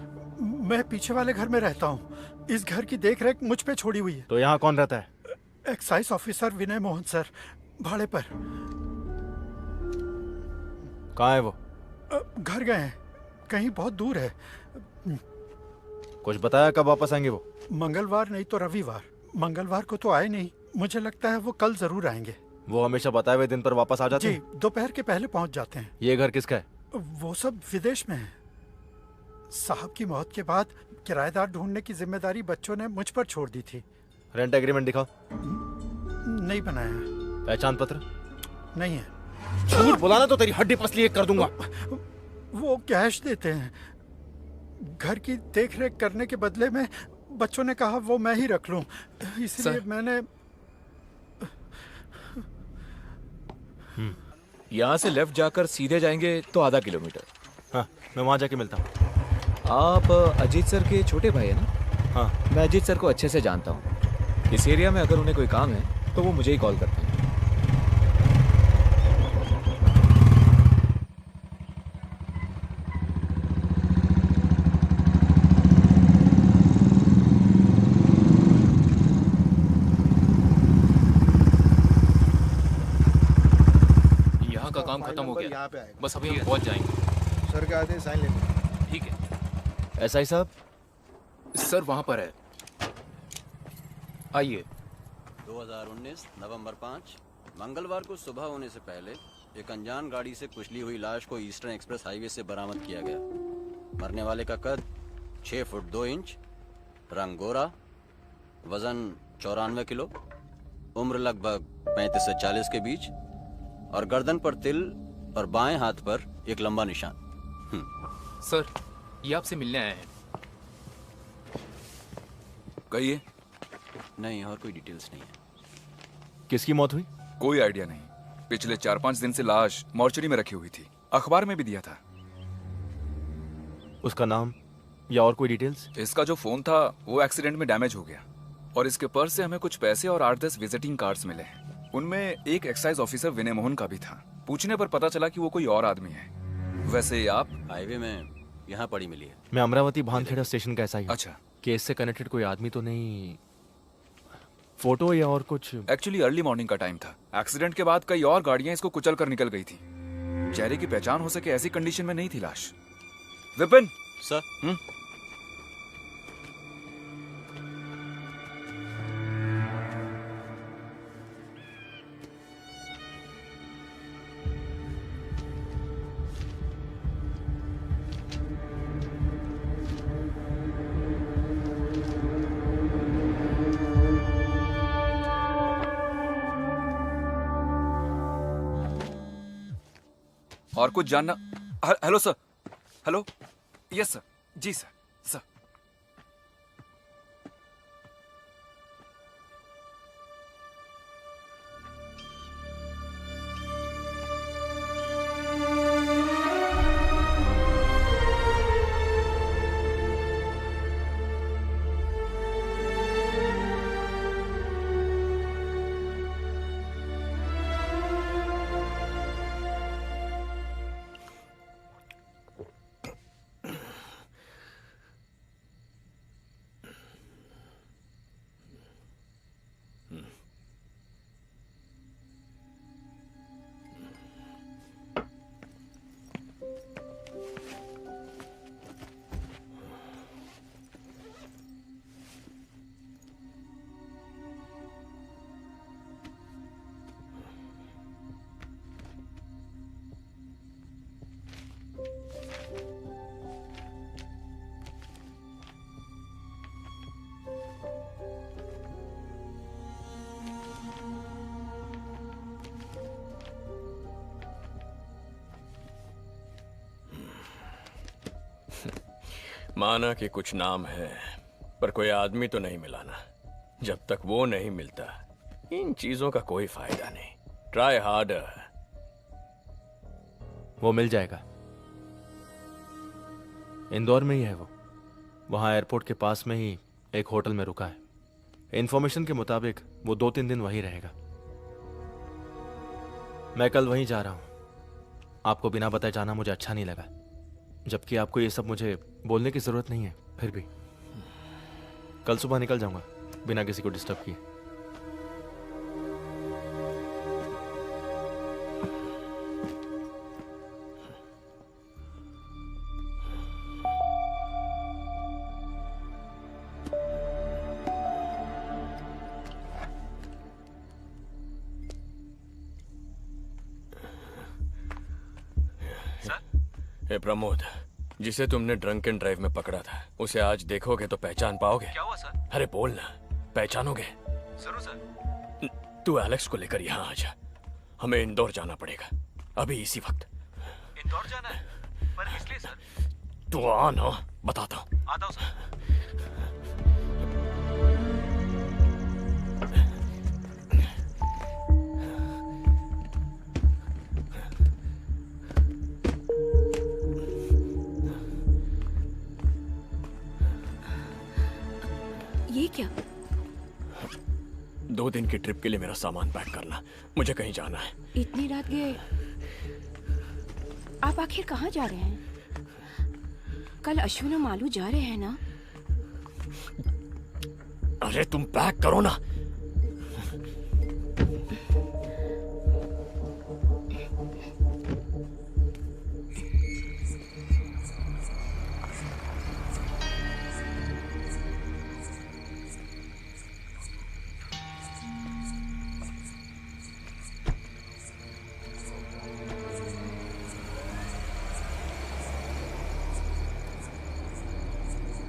मैं पीछे वाले घर में रहता हूँ। इस घर की देखरेख मुझ पे छोड़ी हुई है। तो यहाँ कौन रहता है? एक्साइज ऑफिसर विनय मोहन सर, भाड़े पर। कहाँ है वो? घर गए हैं, कहीं बहुत दूर है। कुछ बताया कब वापस आएंगे वो? मंगलवार नहीं तो रविवार। मंगलवार को तो आए नहीं, मुझे लगता है वो कल जरूर आएंगे। वो हमेशा बताए हुए दिन पर वापस आ जाते जी, हैं? दोपहर के पहले पहुंच जाते हैं। ये घर किसका है? वो सब विदेश में है। साहब की मौत के बाद किराएदार ढूंढने की जिम्मेदारी बच्चों ने मुझ पर छोड़ दी थी। रेंट एग्रीमेंट दिखाओ। नहीं बनाया। पहचान पत्र? नहीं है। झूठ बोलाना तो तेरी हड्डी पसली एक कर दूंगा। वो कैश देते हैं। घर की देखरेख करने के बदले में बच्चों ने कहा वो मैं ही रख लूं, इसलिए मैंने। यहाँ से लेफ्ट जाकर सीधे जाएंगे तो आधा किलोमीटर। हाँ, मैं वहाँ जाके मिलता हूँ। आप अजीत सर के छोटे भाई है ना? हाँ। मैं अजीत सर को अच्छे से जानता हूँ। इस एरिया में अगर उन्हें कोई काम है तो वो मुझे ही कॉल करते हैं। यहाँ का काम खत्म हो गया, बस अभी हम पहुँच जाएंगे। सर के आते साइन लेते। ठीक है। एसआई साहब? सर वहाँ पर है, आइए। 2019 नवंबर 5 मंगलवार को सुबह होने से पहले एक अनजान गाड़ी से कुचली हुई लाश को ईस्टर्न एक्सप्रेस हाईवे से बरामद किया गया। मरने वाले का कद 6 फुट 2 इंच, रंग गोरा, वजन 94 किलो, उम्र लगभग 35 से 40 के बीच और गर्दन पर तिल और बाएं हाथ पर एक लंबा निशान। सर, ये आपसे मिलने आए हैं। कहिए। नहीं, और कोई डिटेल्स नहीं है। किसकी मौत हुई? कोई आइडिया नहीं। पिछले 4-5 दिन से लाश मॉर्चरी में रखी हुई थी, अखबार में भी दिया था। उसका नाम या और कोई डिटेल्स? इसका जो फोन था वो एक्सीडेंट में डैमेज हो गया और इसके पर्स से हमें कुछ पैसे और 8-10 विजिटिंग कार्ड्स मिले हैं। उनमें एक एक्साइज ऑफिसर विनय मोहन का भी था। पूछने पर पता चला कि वो कोई और आदमी है। वैसे आप? हाईवे में यहाँ पड़ी मिली है। मैं अमरावती भानखेड़ा स्टेशन का एसआई हूं। अच्छा। केस से कनेक्टेड कोई आदमी तो नहीं? फोटो या और कुछ? एक्चुअली अर्ली मॉर्निंग का टाइम था। एक्सीडेंट के बाद कई और गाड़ियां इसको कुचल कर निकल गई थी। चेहरे की पहचान हो सके ऐसी कंडीशन में नहीं थी लाश। विपिन सर। और कुछ जानना? Hello sir. Hello. Yes sir. जी सर। सर। माना कि कुछ नाम है, पर कोई आदमी तो नहीं मिला ना। जब तक वो नहीं मिलता इन चीजों का कोई फायदा नहीं। Try harder. वो मिल जाएगा। इंदौर में ही है वो। वहां एयरपोर्ट के पास में ही एक होटल में रुका है। इन्फॉर्मेशन के मुताबिक वो 2-3 दिन वहीं रहेगा। मैं कल वहीं जा रहा हूँ। आपको बिना बताए जाना मुझे अच्छा नहीं लगा, जबकि आपको ये सब मुझे बोलने की जरूरत नहीं है। फिर भी कल सुबह निकल जाऊंगा बिना किसी को डिस्टर्ब किए। ए प्रमोद, जिसे तुमने ड्रंक एंड ड्राइव में पकड़ा था, उसे आज देखोगे तो पहचान पाओगे? क्या हुआ सर? अरे बोल ना, पहचानोगे? जरूर सर। तू एलेक्स को लेकर यहाँ आ जा, हमें इंदौर जाना पड़ेगा अभी इसी वक्त। इंदौर जाना है? पर इसलिए सर? तू आ ना, बताता हूँ। आता हूँ सर। ये क्या? 2 दिन की ट्रिप के लिए मेरा सामान पैक करना, मुझे कहीं जाना है। इतनी रात गए? आप आखिर कहाँ जा रहे हैं? कल अश्विन और मालू जा रहे हैं ना? अरे तुम पैक करो ना।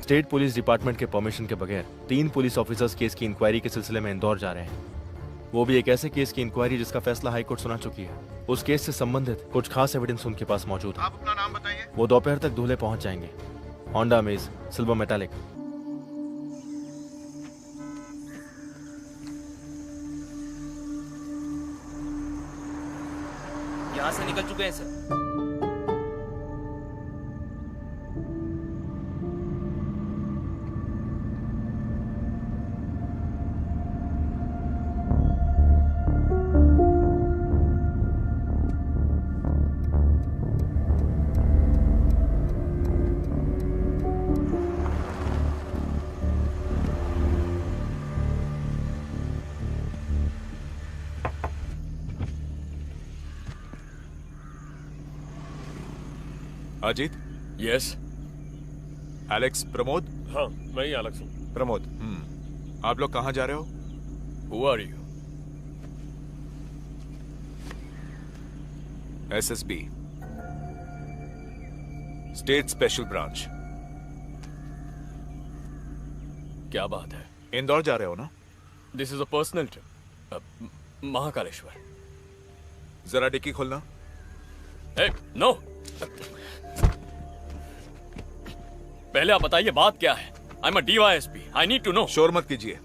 स्टेट पुलिस डिपार्टमेंट के परमिशन के बगैर 3 पुलिस ऑफिसर्स केस की इंक्वायरी के सिलसिले में इंदौर जा रहे हैं। वो भी एक ऐसे केस की इंक्वायरी जिसका फैसला हाईकोर्ट सुना चुकी है। उस केस से संबंधित कुछ खास एविडेंस उनके पास मौजूद है। आप अपना नाम बताइए। वो दोपहर तक धुले पहुंच जाएंगे। Honda amaze, silver metallic. यहाँ से निकल चुके हैं sir. Ajit. Yes. Alex Pramod. हाँ, मैं ही एलेक्स हूँ। प्रमोद। आप लोग कहाँ जा रहे हो? Who are you? SSB, state special branch. क्या बात है? इंदौर जा रहे हो ना? This is a personal trip. Mahakaleshwar. जरा डिक्की खोलना। नो। पहले आप बताइए बात क्या है? I am a DYSP. I need to know. शोर मत कीजिए,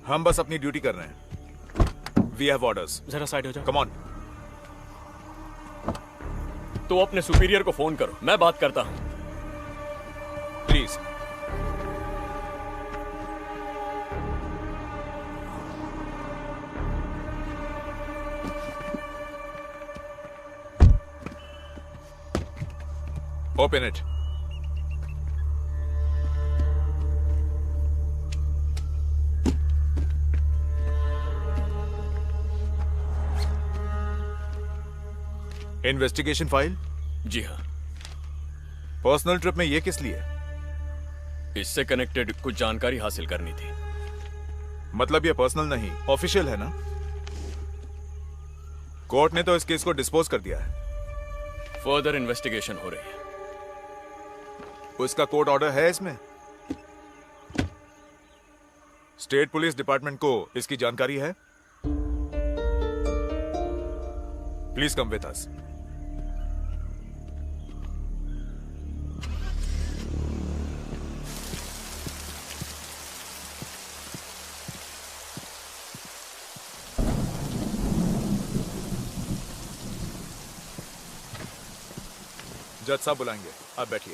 हम बस अपनी ड्यूटी कर रहे हैं। We have orders. जरा साइड हो जाओ। Come on. तो अपने सुपीरियर को फोन करो, मैं बात करता हूं। Please. Open it. Investigation file? जी हाँ। पर्सनल ट्रिप में ये किस लिए? इससे कनेक्टेड कुछ जानकारी हासिल करनी थी। मतलब ये पर्सनल नहीं, ऑफिशियल है ना? कोर्ट ने तो इस केस को डिस्पोज कर दिया है। फर्दर इन्वेस्टिगेशन हो रही है। उसका कोर्ट ऑर्डर है इसमें? स्टेट पुलिस डिपार्टमेंट को इसकी जानकारी है? Please come with us. जज साहब बुलाएंगे, आप बैठिए।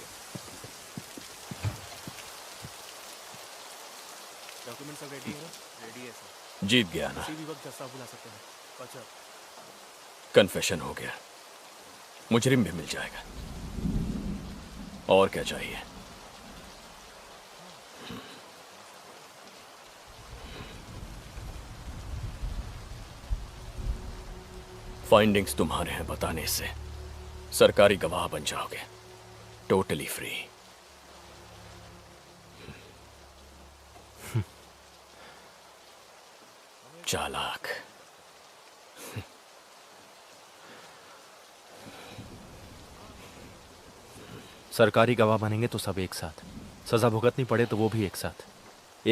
डॉक्यूमेंट सब रेडी है ना? रेडी है सर। जीत गया ना? किसी भी वक्त जज साहब बुला सकते हैं। अच्छा। कन्फेशन हो गया, मुजरिम भी मिल जाएगा, और क्या चाहिए? फाइंडिंग्स तुम्हारे हैं, बताने से सरकारी गवाह बन जाओगे, टोटली फ्री। चालाक। सरकारी गवाह बनेंगे तो सब एक साथ, सजा भुगतनी पड़े तो वो भी एक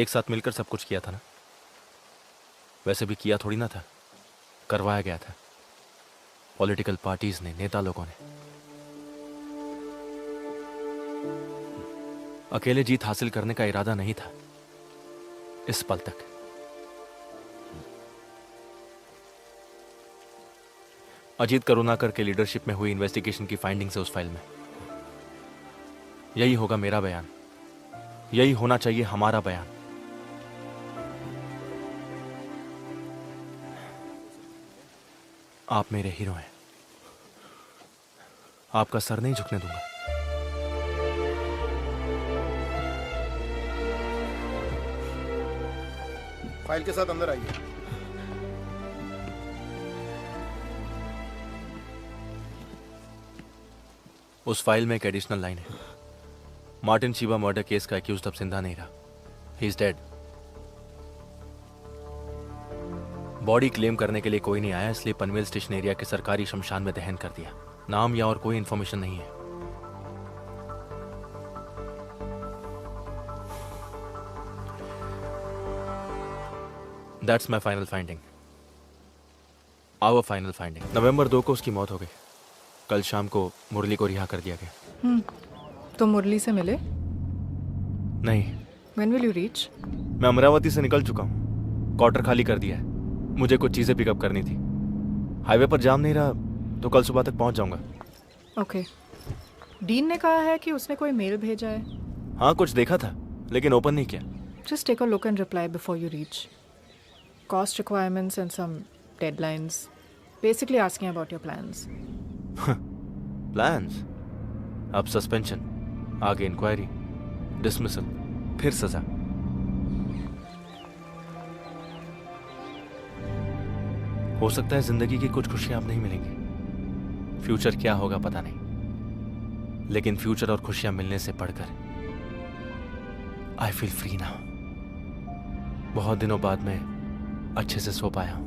साथ मिलकर सब कुछ किया था ना। वैसे भी किया थोड़ी ना था, करवाया गया था पॉलिटिकल पार्टीज ने, नेता लोगों ने। अकेले जीत हासिल करने का इरादा नहीं था इस पल तक। अजीत करुणाकर के लीडरशिप में हुई इन्वेस्टिगेशन की फाइंडिंग्स है उस फाइल में। यही होगा मेरा बयान, यही होना चाहिए हमारा बयान। आप मेरे हीरो हैं, आपका सर नहीं झुकने दूंगा। फाइल के साथ अंदर आइए। उस फाइल में एक एडिशनल लाइन है, मार्टिन शिवा मर्डर केस का एक्यूज्ड अब जिंदा नहीं रहा, he is dead. Body claim करने के लिए कोई नहीं आया, इसलिए पनवेल स्टेशन एरिया के सरकारी शमशान में दहन कर दिया। नाम या और कोई इंफॉर्मेशन नहीं है। That's my final finding, our final finding. November 2 को उसकी मौत हो गई। कल शाम को मुरली को रिहा कर दिया गया। तो मुरली से मिले? नहीं। When will you reach? मैं अमरावती से निकल चुका हूँ, क्वार्टर खाली कर दिया है। मुझे कुछ चीजें पिकअप करनी थी। हाईवे पर जाम नहीं रहा तो कल सुबह तक पहुंच जाऊंगा। ओके। डीन ने कहा है कि उसने कोई मेल भेजा है। हाँ, कुछ देखा था लेकिन ओपन नहीं किया। Just take a look and reply before you reach. Cost requirements and some deadlines. Basically asking about your plans. Plans? अब सस्पेंशन, आगे इंक्वायरी, डिसमिसल, फिर सजा। हो सकता है जिंदगी की कुछ खुशियां अब नहीं मिलेंगी, फ्यूचर क्या होगा पता नहीं, लेकिन फ्यूचर और खुशियां मिलने से बढ़कर आई फील फ्री नाउ। बहुत दिनों बाद मैं अच्छे से सो पाया हूं।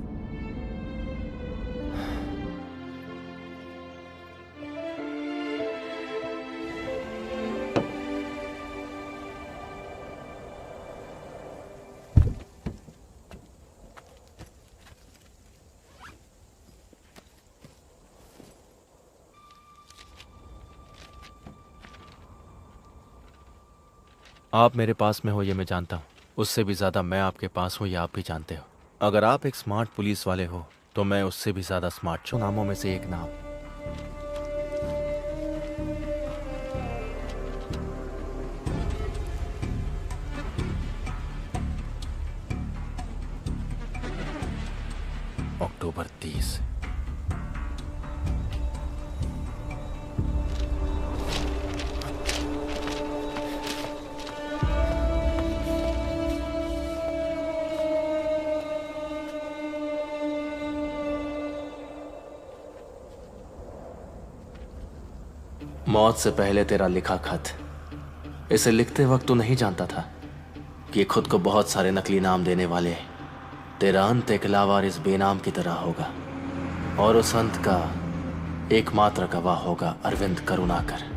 आप मेरे पास में हो ये मैं जानता हूँ, उससे भी ज़्यादा मैं आपके पास हूँ ये आप भी जानते हो। अगर आप एक स्मार्ट पुलिस वाले हो तो मैं उससे भी ज़्यादा स्मार्ट हूँ। नामों में से एक नाम, अक्टूबर 30। मौत से पहले तेरा लिखा खत, इसे लिखते वक्त तू नहीं जानता था कि खुद को बहुत सारे नकली नाम देने वाले तेरा अंत एक लावारिस बेनाम की तरह होगा, और उस अंत का एकमात्र गवाह होगा अरविंद करुणाकर।